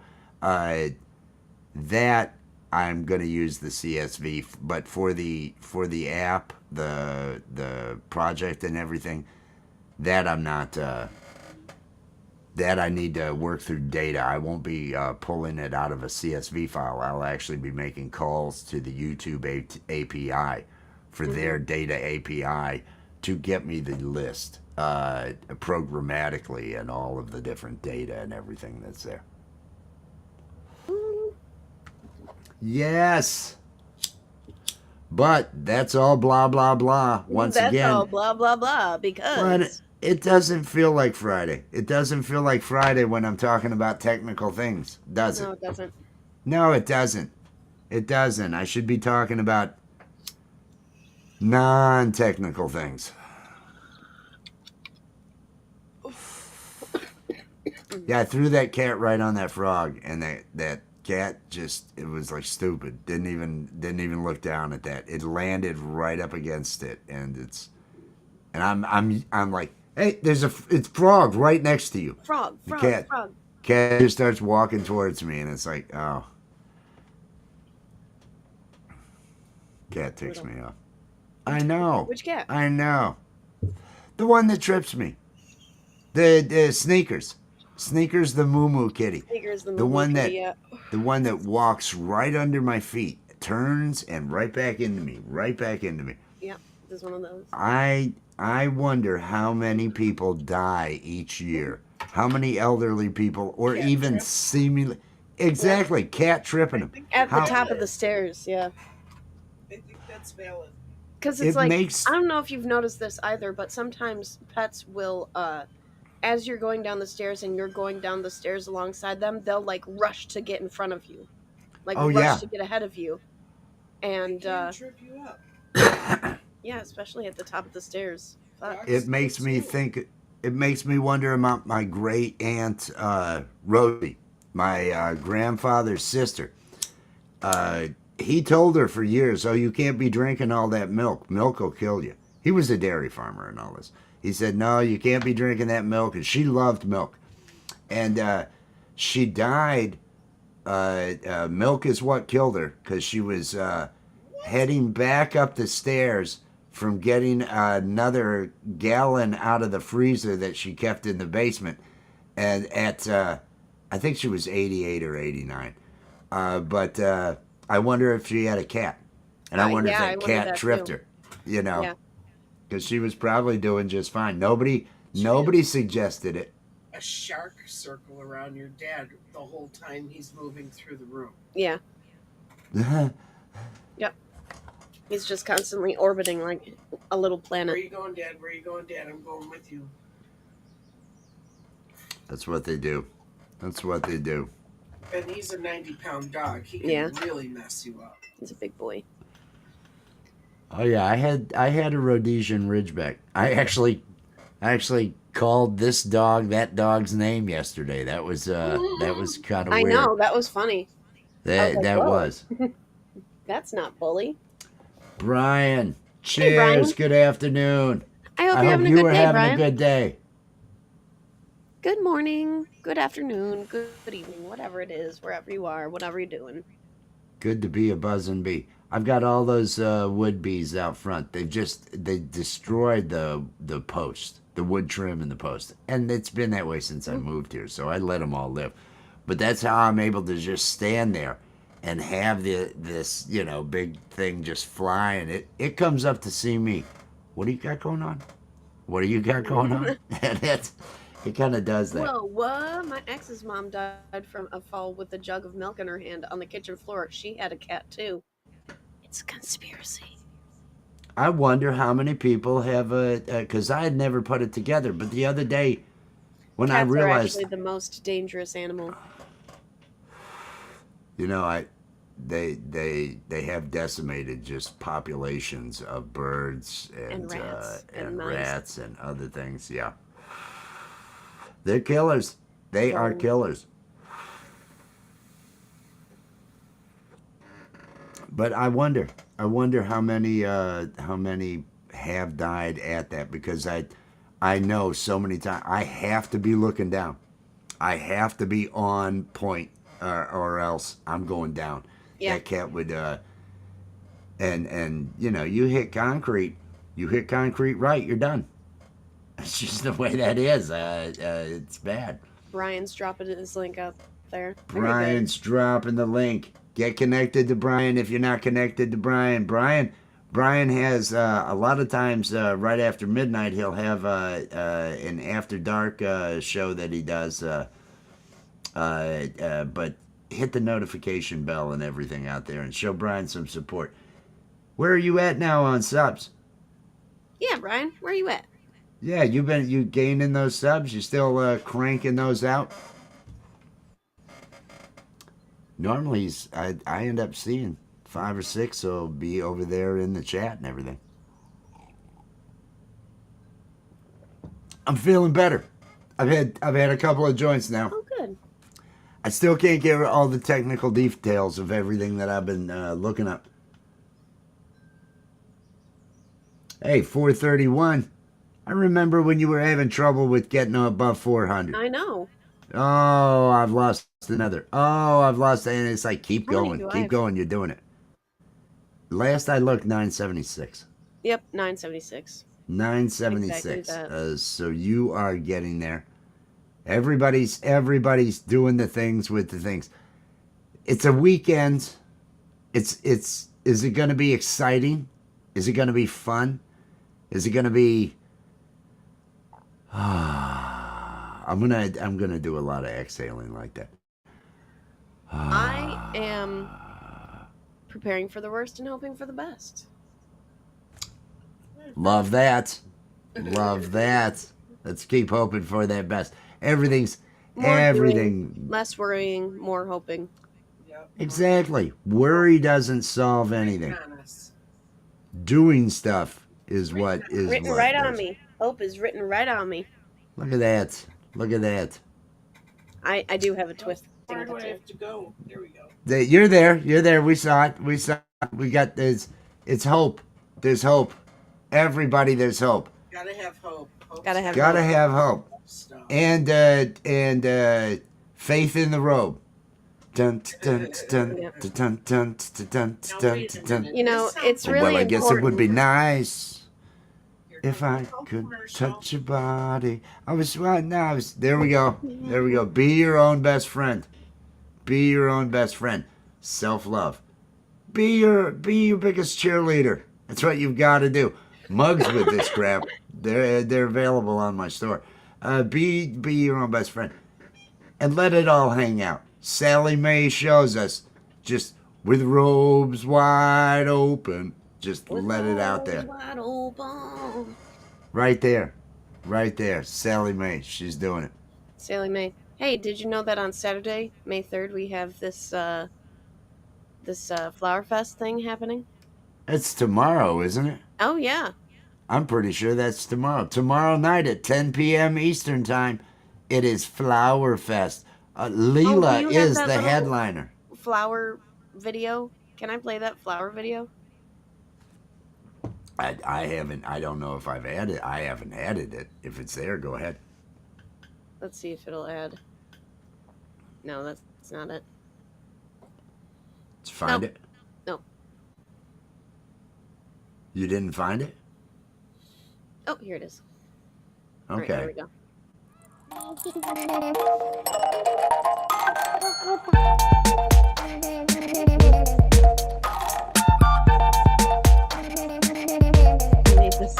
That I'm going to use the CSV, but for the app, the project and everything, that I'm not. That I need to work through data. I won't be pulling it out of a CSV file. I'll actually be making calls to the YouTube API for their data API to get me the list programmatically and all of the different data and everything that's there. Yes. But that's all blah, blah, blah. Once That's again, all blah blah blah but because it doesn't feel like Friday. It doesn't feel like Friday when I'm talking about technical things, does no, it? it doesn't. No, it doesn't. It doesn't. I should be talking about non-technical things. Yeah, I threw that cat right on that frog, and that cat just, it was like stupid. Didn't even look down at that. It landed right up against it, and I'm like, hey, it's frog right next to you. Frog, The frog, cat frog. cat just starts walking towards me, and it's like, oh, cat ticks me off. I know. Which cat? I know. The one that trips me. The Sneakers. Sneakers, the Moo Moo kitty. Sneakers, the The moo-moo one kitty, that the one that walks right under my feet, turns and right back into me, right back into me. yeah, there's one of those. I wonder how many people die each year. How many elderly people, or Cat even trip. seemingly, exactly, cat tripping them. At the How- top of the stairs, yeah. I think that's valid. Because it's It like, makes- I don't know if you've noticed this either, but sometimes pets will, as you're going down the stairs and you're going down the stairs alongside them, they'll like rush to get in front of you, like Oh, rush yeah. to get ahead of you, and They can trip you up. yeah, especially at the top of the stairs. Fuck. It makes me think. It makes me wonder about my great aunt Rosie, my grandfather's sister. He told her for years, "Oh, you can't be drinking all that milk. Milk will kill you." He was a dairy farmer and all this. He said, "No, you can't be drinking that milk," and she loved milk. And she died. Milk is what killed her, because she was heading back up the stairs from getting another gallon out of the freezer that she kept in the basement. And I think she was 88 or 89. But I wonder if she had a cat. And I wonder yeah, I if that wonder cat that tripped too. her, you know, Yeah. because she was probably doing just fine. Nobody suggested it. A shark circle around your dad the whole time he's moving through the room. Yeah, he's just constantly orbiting like a little Where planet. you going, Dad? Where you going, Dad? I'm going with you. That's what they do. That's what they do. And he's a 90-pound dog. He can Yeah. really mess you up. He's a big boy. Oh yeah, I had a Rhodesian Ridgeback. I actually called this dog that dog's name yesterday. That was kind of I weird. know, that was funny. That like, that whoa. was. That's not bully. Brian, Hey, Brian. cheers. Good afternoon. I hope I you're hope having a you good were day, having Brian. a good day. Good morning, good afternoon, good evening, whatever it is, wherever you are, whatever you're doing. Good to be a buzzing bee. I've got all those wood bees out front. They destroyed the post, the wood trim in the post, and it's been that way since I moved here. So I let them all live. But that's how I'm able to just stand there and have this big thing just flying. It comes up to see me. What do you got going on? What do you got going on? And It kind of does that. Whoa, what? My ex's mom died from a fall with a jug of milk in her hand on the kitchen floor. She had a cat too. It's a conspiracy. I wonder how many people have because I had never put it together. But the other day, when Cats I realized, are actually the most dangerous animal. you know, they have decimated just populations of birds And rats and mice. rats and other things. Yeah, they're killers. They are So- killers. But I wonder how many have died at that, because I know so many times I have to be looking down. I have to be on point, or else I'm going down. Yeah. That cat would and you know, you hit concrete right, you're done. It's just the way that is. It's bad. Brian's dropping his link out there. Very good. Brian's dropping the link. Get connected to Brian if you're not connected to Brian. Brian has a lot of times right after midnight he'll have an after dark show that he does. But hit the notification bell and everything out there and show Brian some support. Where are you at now on subs? Yeah, Brian, where are you at? Yeah, you gaining those subs? You still cranking those out? Normally, I end up seeing 5 or 6, so it'll be over there in the chat and everything. I'm feeling better. I've had a couple of joints now. Oh, good. I still can't get all the technical details of everything that I've been looking up. Hey, 431. I remember when you were having trouble with getting above 400. I know. Oh, I've lost another. Oh, I've lost, and it's like, keep How many going, do I keep have? going. You're doing it. Last I looked, 976. Yep, 976. 976. Exactly that. So you are getting there. Everybody's doing the things with the things. It's a weekend. Is it going to be exciting? Is it going to be fun? Is it going to be? I'm gonna do a lot of exhaling like that. I am preparing for the worst and hoping for the best. Love that. Love that. Let's keep hoping for that best. Everything. Doing, less worrying, more hoping. Yep. Exactly. Worry doesn't solve anything. Honest. Doing stuff is what is Written what right does. on me. Hope is written right on me. Look at that. Look at that. I do have a twist. Where do I have to go? There we go. You're there. You're there. We saw it. We got this. It's hope. There's hope. Everybody, there's hope. Gotta have hope. Gotta have Gotta have hope. Stuff. And faith in the robe. Dun, dun, dun, Yep. dun, dun, dun, dun, Now, dun, wait a dun. minute. You know, it's really Well, I guess it would be important. nice Here if I comes the could commercial. touch your body. There we go. There we go. Be your own best friend. Be your own best friend. Self-love. Be your biggest cheerleader. That's what you've got to do. Mugs with this crap. They're available on my store. Be your own best friend. And let it all hang out. Sally Mae shows us, just with robes wide open. Just let it out there. Wide open. Right there. Right there. Sally Mae. She's doing it. Sally Mae. Hey, did you know that on Saturday, May 3rd, we have this Flower Fest thing happening? It's tomorrow, isn't it? Oh yeah. I'm pretty sure that's tomorrow. Tomorrow night at 10 p.m. Eastern Time, it is Flower Fest. Leela you have is that the little- headliner. Flower video. Can I play that flower video? I haven't. I don't know if I've added. I haven't added it. If it's there, go ahead. Let's see if it'll add. No, that's not it. Let's find No. it. No. You didn't find it? Oh, here it is. All right, Okay. there we go. I made this.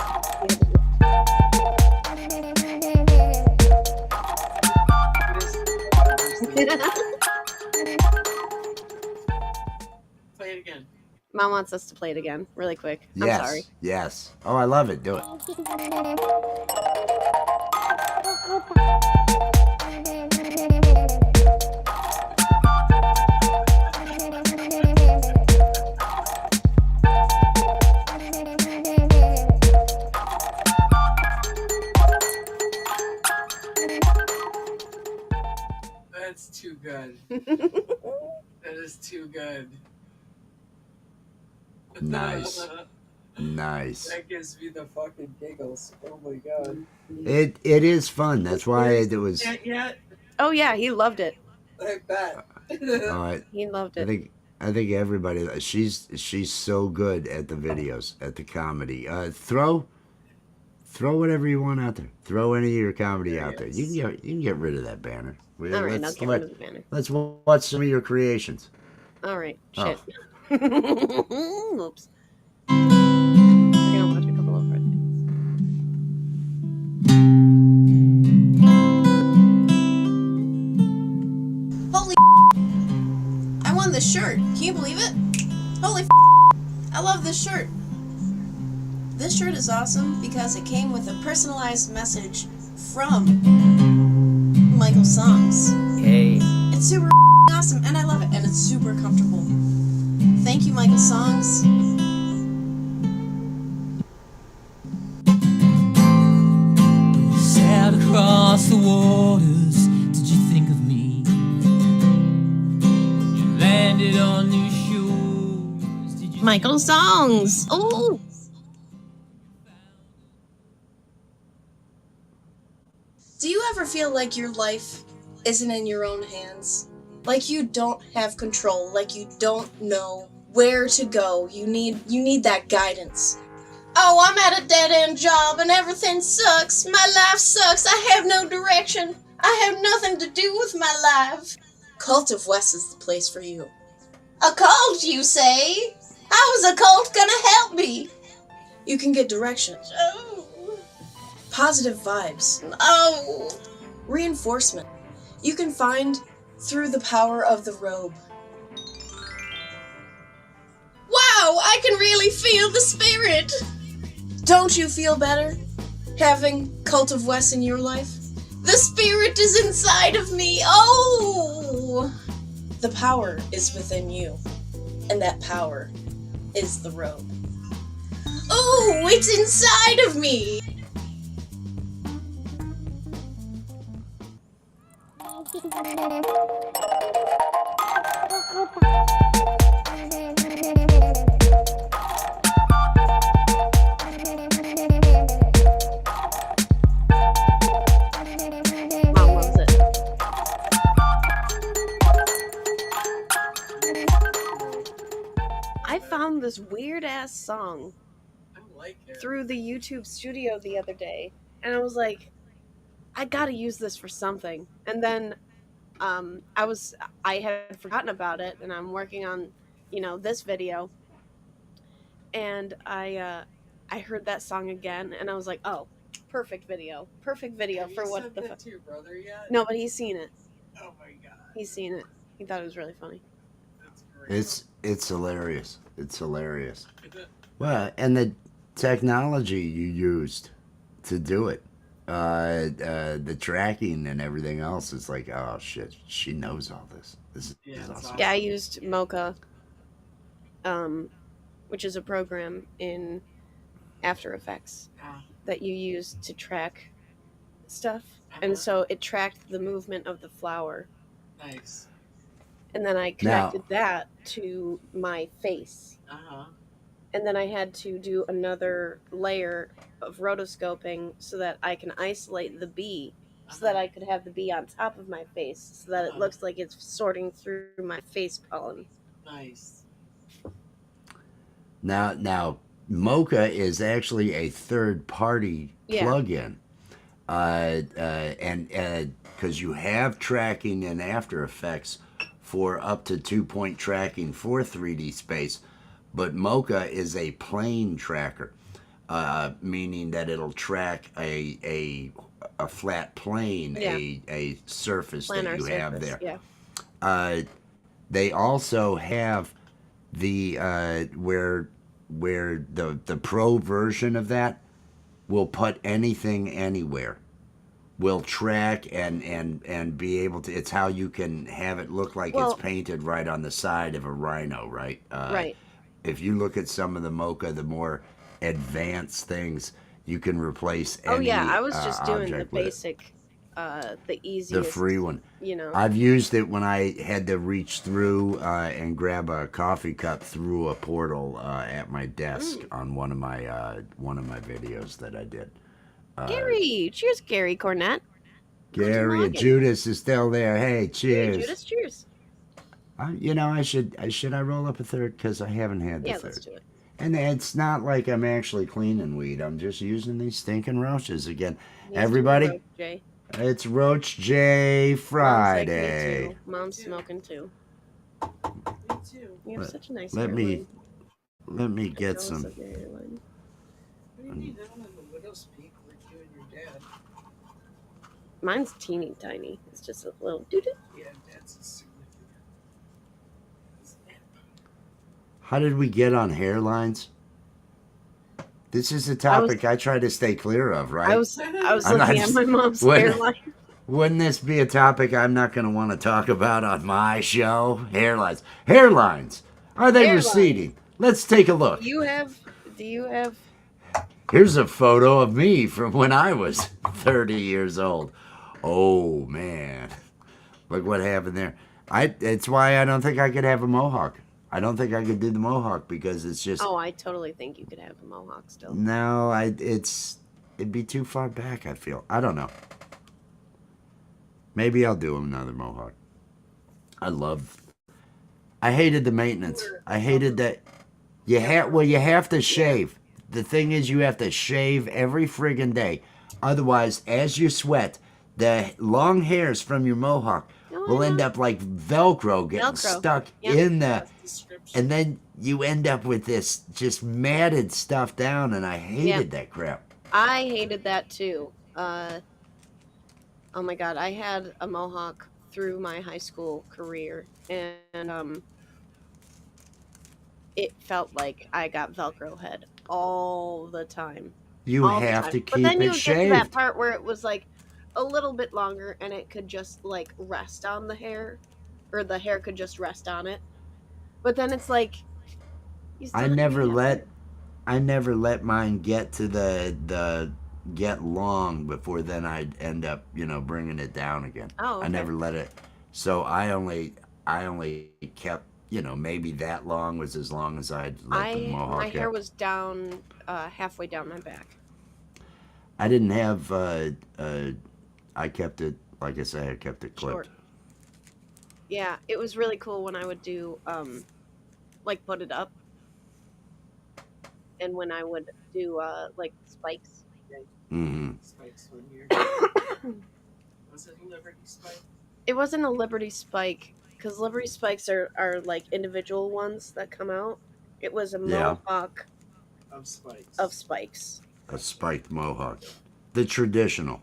Mom wants us to play it again, really quick. Yes. I'm sorry. Yes. Oh, I love it. Do it. That's too good. That is too good. Nice. Nice. That gives me the fucking giggles. Oh my god. It is fun. That's why it was. Yet? Oh yeah, he loved it. I bet. He loved I it. think everybody. She's so good at the videos, at the comedy. Throw whatever you want out there. Throw any of your comedy out there. You can get rid of that banner. All right, I'll get rid of the banner. Let's watch some of your creations. All right, Oh. shit. Oops. We're gonna watch a couple of our things. Holy I won this shirt. Can you believe it? Holy I love this shirt. This shirt is awesome because it came with a personalized message from Michael Songs. Hey. It's super awesome and I love it and it's super comfortable. Thank you, Michael Songs. Sailed across the waters, did you think of me? You landed on new shores, did you Michael Songs. Oh. Do you ever feel like your life isn't in your own hands? Like you don't have control, like you don't know where to go. You need that guidance. Oh, I'm at a dead-end job and everything sucks. My life sucks. I have no direction. I have nothing to do with my life. Cult of West is the place for you. A cult, you say? How is a cult gonna help me? You can get directions. Oh. Positive vibes. Oh. Reinforcement. You can find through the power of the robe. Wow, I can really feel the spirit! Don't you feel better having Cult of West in your life? The spirit is inside of me! Oh! The power is within you, and that power is the robe. Oh, it's inside of me! Mom loves it. I found this weird ass song I like it. through the YouTube studio the other day, and I was like, I gotta use this for something. And then I had forgotten about it, and I'm working on, this video, and I heard that song again, and I was like, oh, perfect video Have for you what sent the that fuck. to your brother yet? No, but he's seen it. Oh my god. He's seen it. He thought it was really funny. That's great. It's hilarious. It's hilarious. Well, and the technology you used to do it, the tracking and everything else is like, oh shit, she knows all this. This is Yeah, it's awesome. Yeah, I used Mocha, which is a program in After Effects Ah, that you use to track stuff. And uh-huh. so it tracked the movement of the flower. Nice. And then I connected that to my face. Uh-huh. And then I had to do another layer of rotoscoping so that I can isolate the bee, so that I could have the bee on top of my face, so that it looks like it's sorting through my face pollen. Nice. Now, Mocha is actually a third-party Yeah. plugin, and because you have tracking in After Effects for up to 2-point tracking for 3D space, but Mocha is a plane tracker, meaning that it'll track a flat plane, Yeah. a surface Planar that you have surface, there. yeah. They also have the where the pro version of that will put anything anywhere. Will track and be able to. It's how you can have it look like Well- it's painted right on the side of a rhino, right? Right. If you look at some of the Mocha, the more advanced things, you can replace any Oh yeah, I was just doing the object with it. basic, the The easiest. free one. You know. I've used it when I had to reach through and grab a coffee cup through a portal at my desk on one of my videos that I did. Gary, cheers, Gary Cornett. Gary and Morgan. Judas is still there. Hey, Hey, cheers. Judas, cheers. I should I roll up a third because I haven't had the Yeah, third. let's do it. And it's not like I'm actually cleaning weed. I'm just using these stinking roaches again. He's Everybody, doing Roach J. it's Roach J Mom's like me Friday. too. Mom's smoking too. Me too. You have such a nice Let me hairline. get Jealous some. of your hairline. What do you mean? I don't have a widow's peak like you and your dad. Mine's teeny tiny. It's just a little doo doo. Yeah, dad's is significant. How did we get on hairlines? This is a topic I try to stay clear of, right? I was I'm not looking at just- my mom's What? hairline. Wouldn't this be a topic I'm not going to want to talk about on my show? Hairlines. Hairlines. Are they Hairlines. receding? Let's take a look. Do you have Here's a photo of me from when I was 30 years old. Oh, man. Look what happened there. It's why I don't think I could have a mohawk. I don't think I could do the mohawk because it's just... Oh, I totally think you could have a mohawk still. No, it'd be too far back, I feel. I don't know. Maybe I'll do another mohawk. I hated the maintenance. I hated that you have to shave. The thing is you have to shave every friggin' day. Otherwise, as you sweat, the long hairs from your mohawk will end up like Velcro getting Velcro. stuck Yep. in the... That's description. And then you end up with this just matted stuff down, and I hated that crap. I hated that too. Oh my god, I had a mohawk through my high school career, and it felt like I got Velcro head all the time. You all the have time. to But keep then you it would get to that shaved. part where it was like a little bit longer, and it could just like rest on the hair, or the hair could just rest on it. But then it's like you still I have to never be let mine get to the get long before then I'd end up bringing it down again. Oh, okay. I never let it. So I only kept maybe that long was as long as I'd let the mohawk my hair get. was down halfway down my back. I didn't have I kept it, like I say, I kept it clipped. Short. Yeah, it was really cool when I would do like put it up, and when I would do like spikes. Mm-hmm. Spikes 1 year. Was it a Liberty Spike? It wasn't a Liberty Spike, because Liberty Spikes are like individual ones that come out. It was a Yeah. mohawk Of spikes. of spikes. A spiked mohawk, the traditional.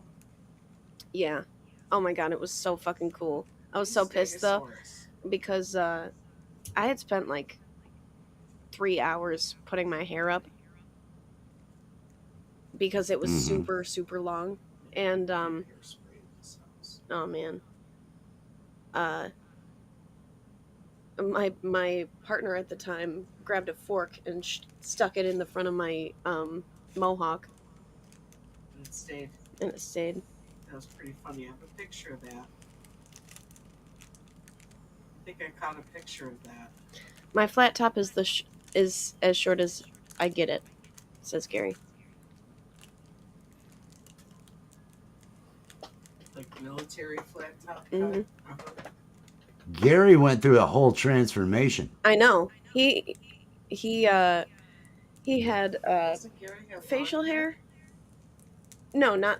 Yeah. Oh my god, it was so fucking cool. I was so pissed though, because I had spent like 3 hours putting my hair up because it was Mhm. super, super long. And Hairspray in this house. oh man. My partner at the time grabbed a fork and stuck it in the front of my mohawk, And it stayed. and it stayed. That was pretty funny. I have a picture of that. I think I caught a picture of that. My flat top is is as short as I get it, says Gary. Like military flat top cut. Mhm. Uh-huh. Gary went through a whole transformation. I know. He had Doesn't Gary have facial long hair. No, not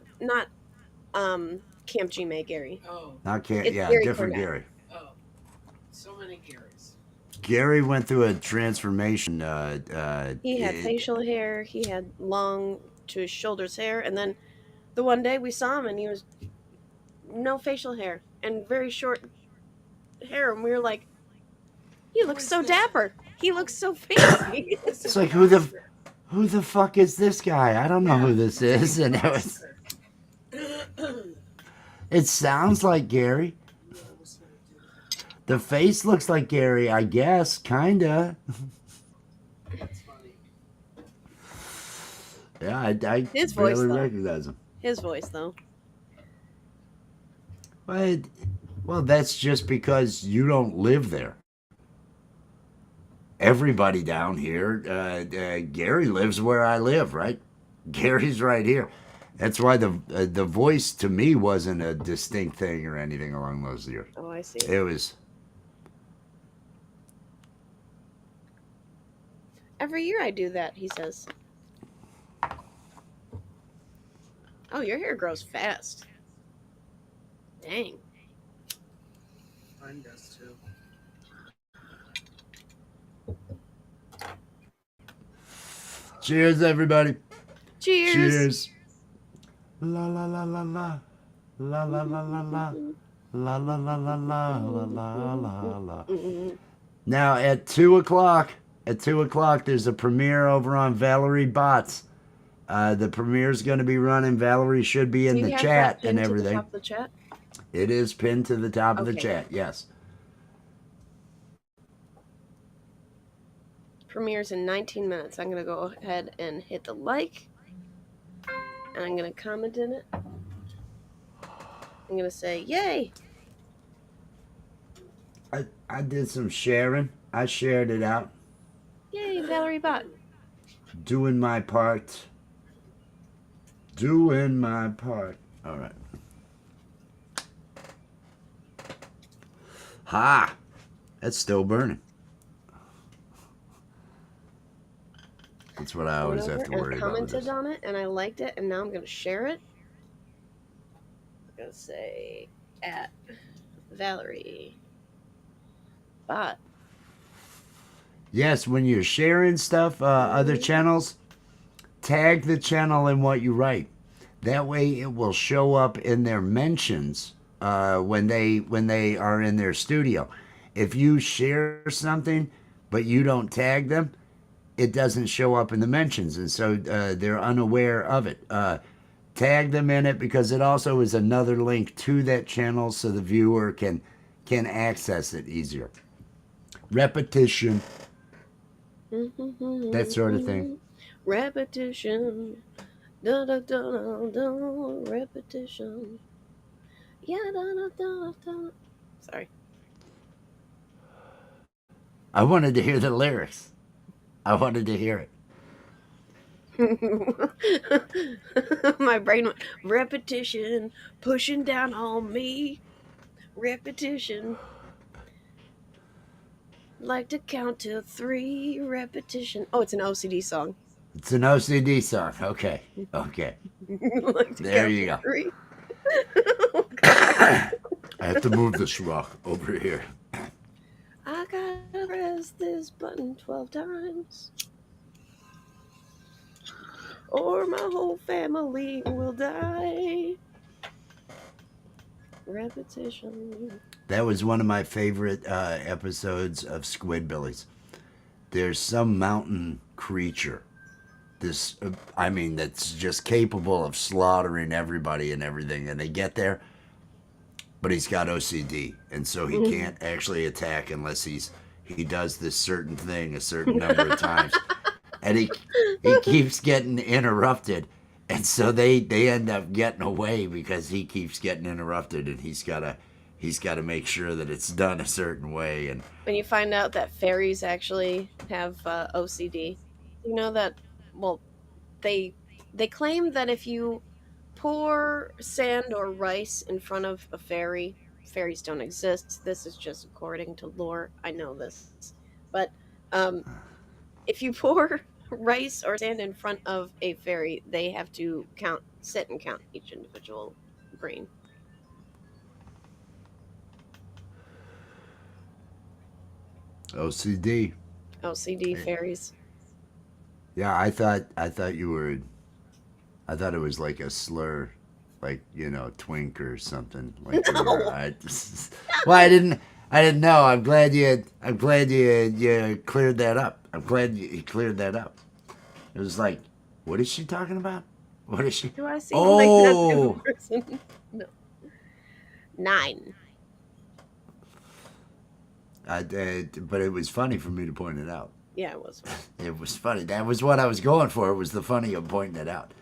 Camp G May Gary. Oh, Not It's yeah, Gary different Cornett. Gary. oh. So many Garys. Gary went through a transformation. He had facial hair. He had long to his shoulders hair, and then the one day we saw him, and he was no facial hair and very short hair, and we were like, "He looks so dapper. He looks so fancy. It's like, who the fuck is this guy? I don't know who this is. And it sounds like Gary. The face looks like Gary, I guess, kinda. That's funny. Yeah, I His voice, barely though. recognize him. His voice, though. Well, that's just because you don't live there. Everybody down here, Gary lives where I live, right? Gary's right here. That's why the voice to me wasn't a distinct thing or anything along those years. Oh, I see. It was. Every year I do that, he says. Oh, your hair grows fast. Dang. Mine does too. Cheers, everybody. Cheers. Cheers. La la la la la. La la la la la. La la la la la la la la. Now at 2:00, there's a premiere over on Valerie Bots. The premiere's going to be running. Valerie should be in Do you the have chat that and pinned to the everything. top of the chat? It is pinned to the top of the Okay. chat. Yes. Premieres in 19 minutes. I'm going to go ahead and hit the like. And I'm going to comment in it. I'm going to say, yay. I did some sharing. I shared it out, Yay, Valerie Bot. doing my part. Doing my part. All right. Ha! That's still burning. That's what I always have to worry about with commented this. on it, and I liked it, and now I'm going to share it. I'm going to say, at Valerie Bot. Yes, when you're sharing stuff, other channels, tag the channel in what you write. That way, it will show up in their mentions when they are in their studio. If you share something but you don't tag them, it doesn't show up in the mentions, and so they're unaware of it. Tag them in it because it also is another link to that channel, so the viewer can access it easier. Repetition. That sort of thing. Repetition. Da da da da da. Repetition. Yeah, da da da da. Sorry. I wanted to hear the lyrics. I wanted to hear it. My brain went, repetition, pushing down on me. Repetition. Like to count to 3. Repetition. Oh, it's an OCD song. It's an OCD song. Okay. Okay. Like to There count you to go. 3. I have to move this rock over here. I gotta press this button 12 times, or my whole family will die. Repetition. That was one of my favorite episodes of Squidbillies. There's some mountain creature, that's just capable of slaughtering everybody and everything, and they get there, but he's got OCD, and so he can't actually attack unless he does this certain thing a certain number of times, and he keeps getting interrupted, and so they end up getting away because he keeps getting interrupted, and he's got to make sure that it's done a certain way. And When you find out that fairies actually have OCD, you know that, well, they claim that if you pour sand or rice in front of a fairy, fairies don't exist. This is just according to lore. I know this. But if you pour rice or sand in front of a fairy, they have to sit and count each individual grain. OCD. OCD fairies. Yeah, I thought you were. I thought it was like a slur, like twink or something. Like No. well, I didn't know. I'm glad you cleared that up. I'm glad you cleared that up. It was like, what is she talking about? What is she? Do I seem like that type Oh, of person? No. 9. but it was funny for me to point it out. Yeah, it was. It was funny. That was what I was going for. It was the funny of pointing it out.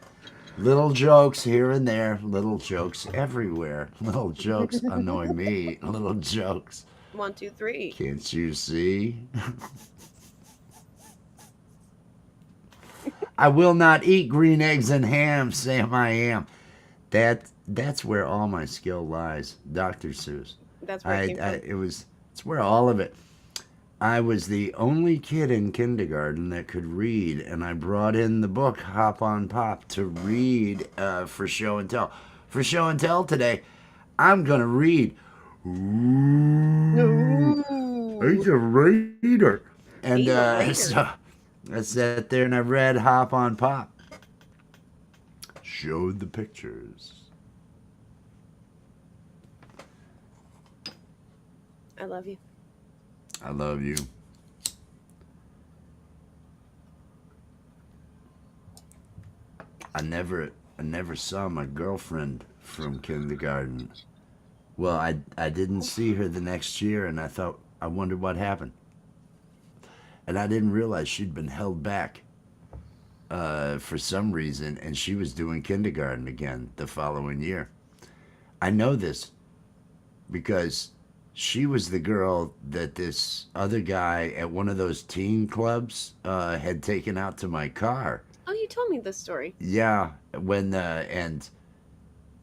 Little jokes here and there. Little jokes everywhere. Little jokes annoy me. Little jokes. 1, 2, 3. Can't you see? I will not eat green eggs and ham, Sam I am. That's where all my skill lies, Dr. Seuss. That's where it came from. It's where all of it. I was the only kid in kindergarten that could read, and I brought in the book Hop on Pop to read for show and tell. For show and tell today, I'm gonna read. Ooh, he's a reader, and He's a reader. so I sat there and I read Hop on Pop. Showed the pictures. I love you. I love you. I never saw my girlfriend from kindergarten. Well, I didn't see her the next year, and I wondered what happened. And I didn't realize she'd been held back for some reason, and she was doing kindergarten again the following year. I know this because she was the girl that this other guy at one of those teen clubs had taken out to my car. Oh, you told me this story. Yeah, and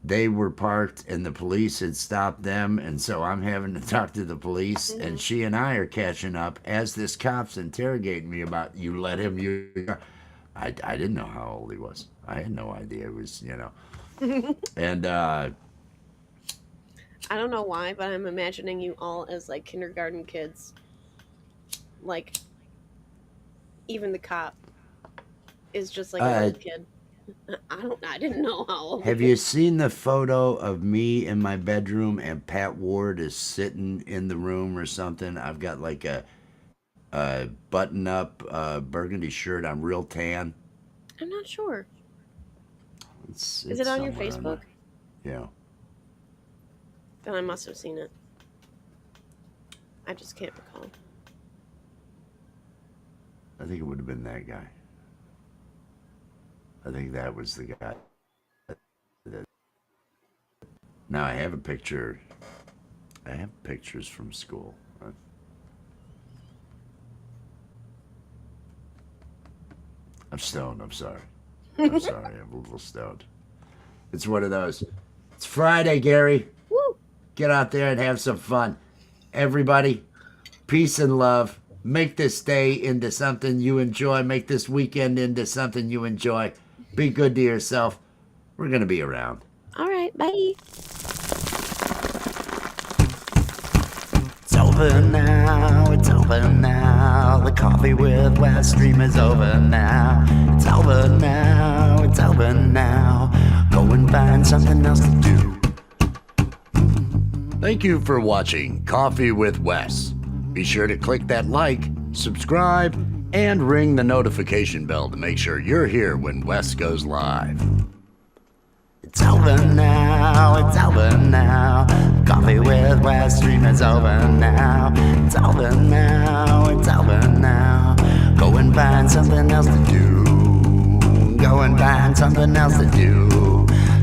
they were parked and the police had stopped them, and so I'm having to talk to the police, and she and I are catching up as this cop's interrogating me about, you let him use your car. I didn't know how old he was. I had no idea. It was, and I don't know why, but I'm imagining you all as like kindergarten kids. Like, even the cop is just like a little kid. I didn't know how old. have you seen the photo of me in my bedroom and Pat Ward is sitting in the room or something? I've got like a button-up burgundy shirt. I'm real tan. I'm not sure. Is Is it on your Facebook? Yeah. Then I must have seen it. I just can't recall. I think it would have been that guy. I think that was the guy. Now I have a picture. I have pictures from school. I'm stoned. I'm sorry. I'm sorry. I'm a little stoned. It's one of those. It's Friday, Gary. Woo! Get out there and have some fun. Everybody, peace and love. Make this day into something you enjoy. Make this weekend into something you enjoy. Be good to yourself. We're going to be around. All right, bye. It's over now, it's over now. The coffee with West Stream is over now. It's over now, it's over now. Go and find something else to do. Thank you for watching Coffee with Wes. Be sure to click that like, subscribe, and ring the notification bell to make sure you're here when Wes goes live. It's over now, it's over now. Coffee with West Stream is over now. It's over now, it's over now. Go and find something else to do. Go and find something else to do.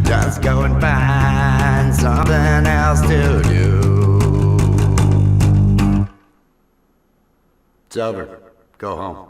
Just go and find something else to do. It's over. Go home.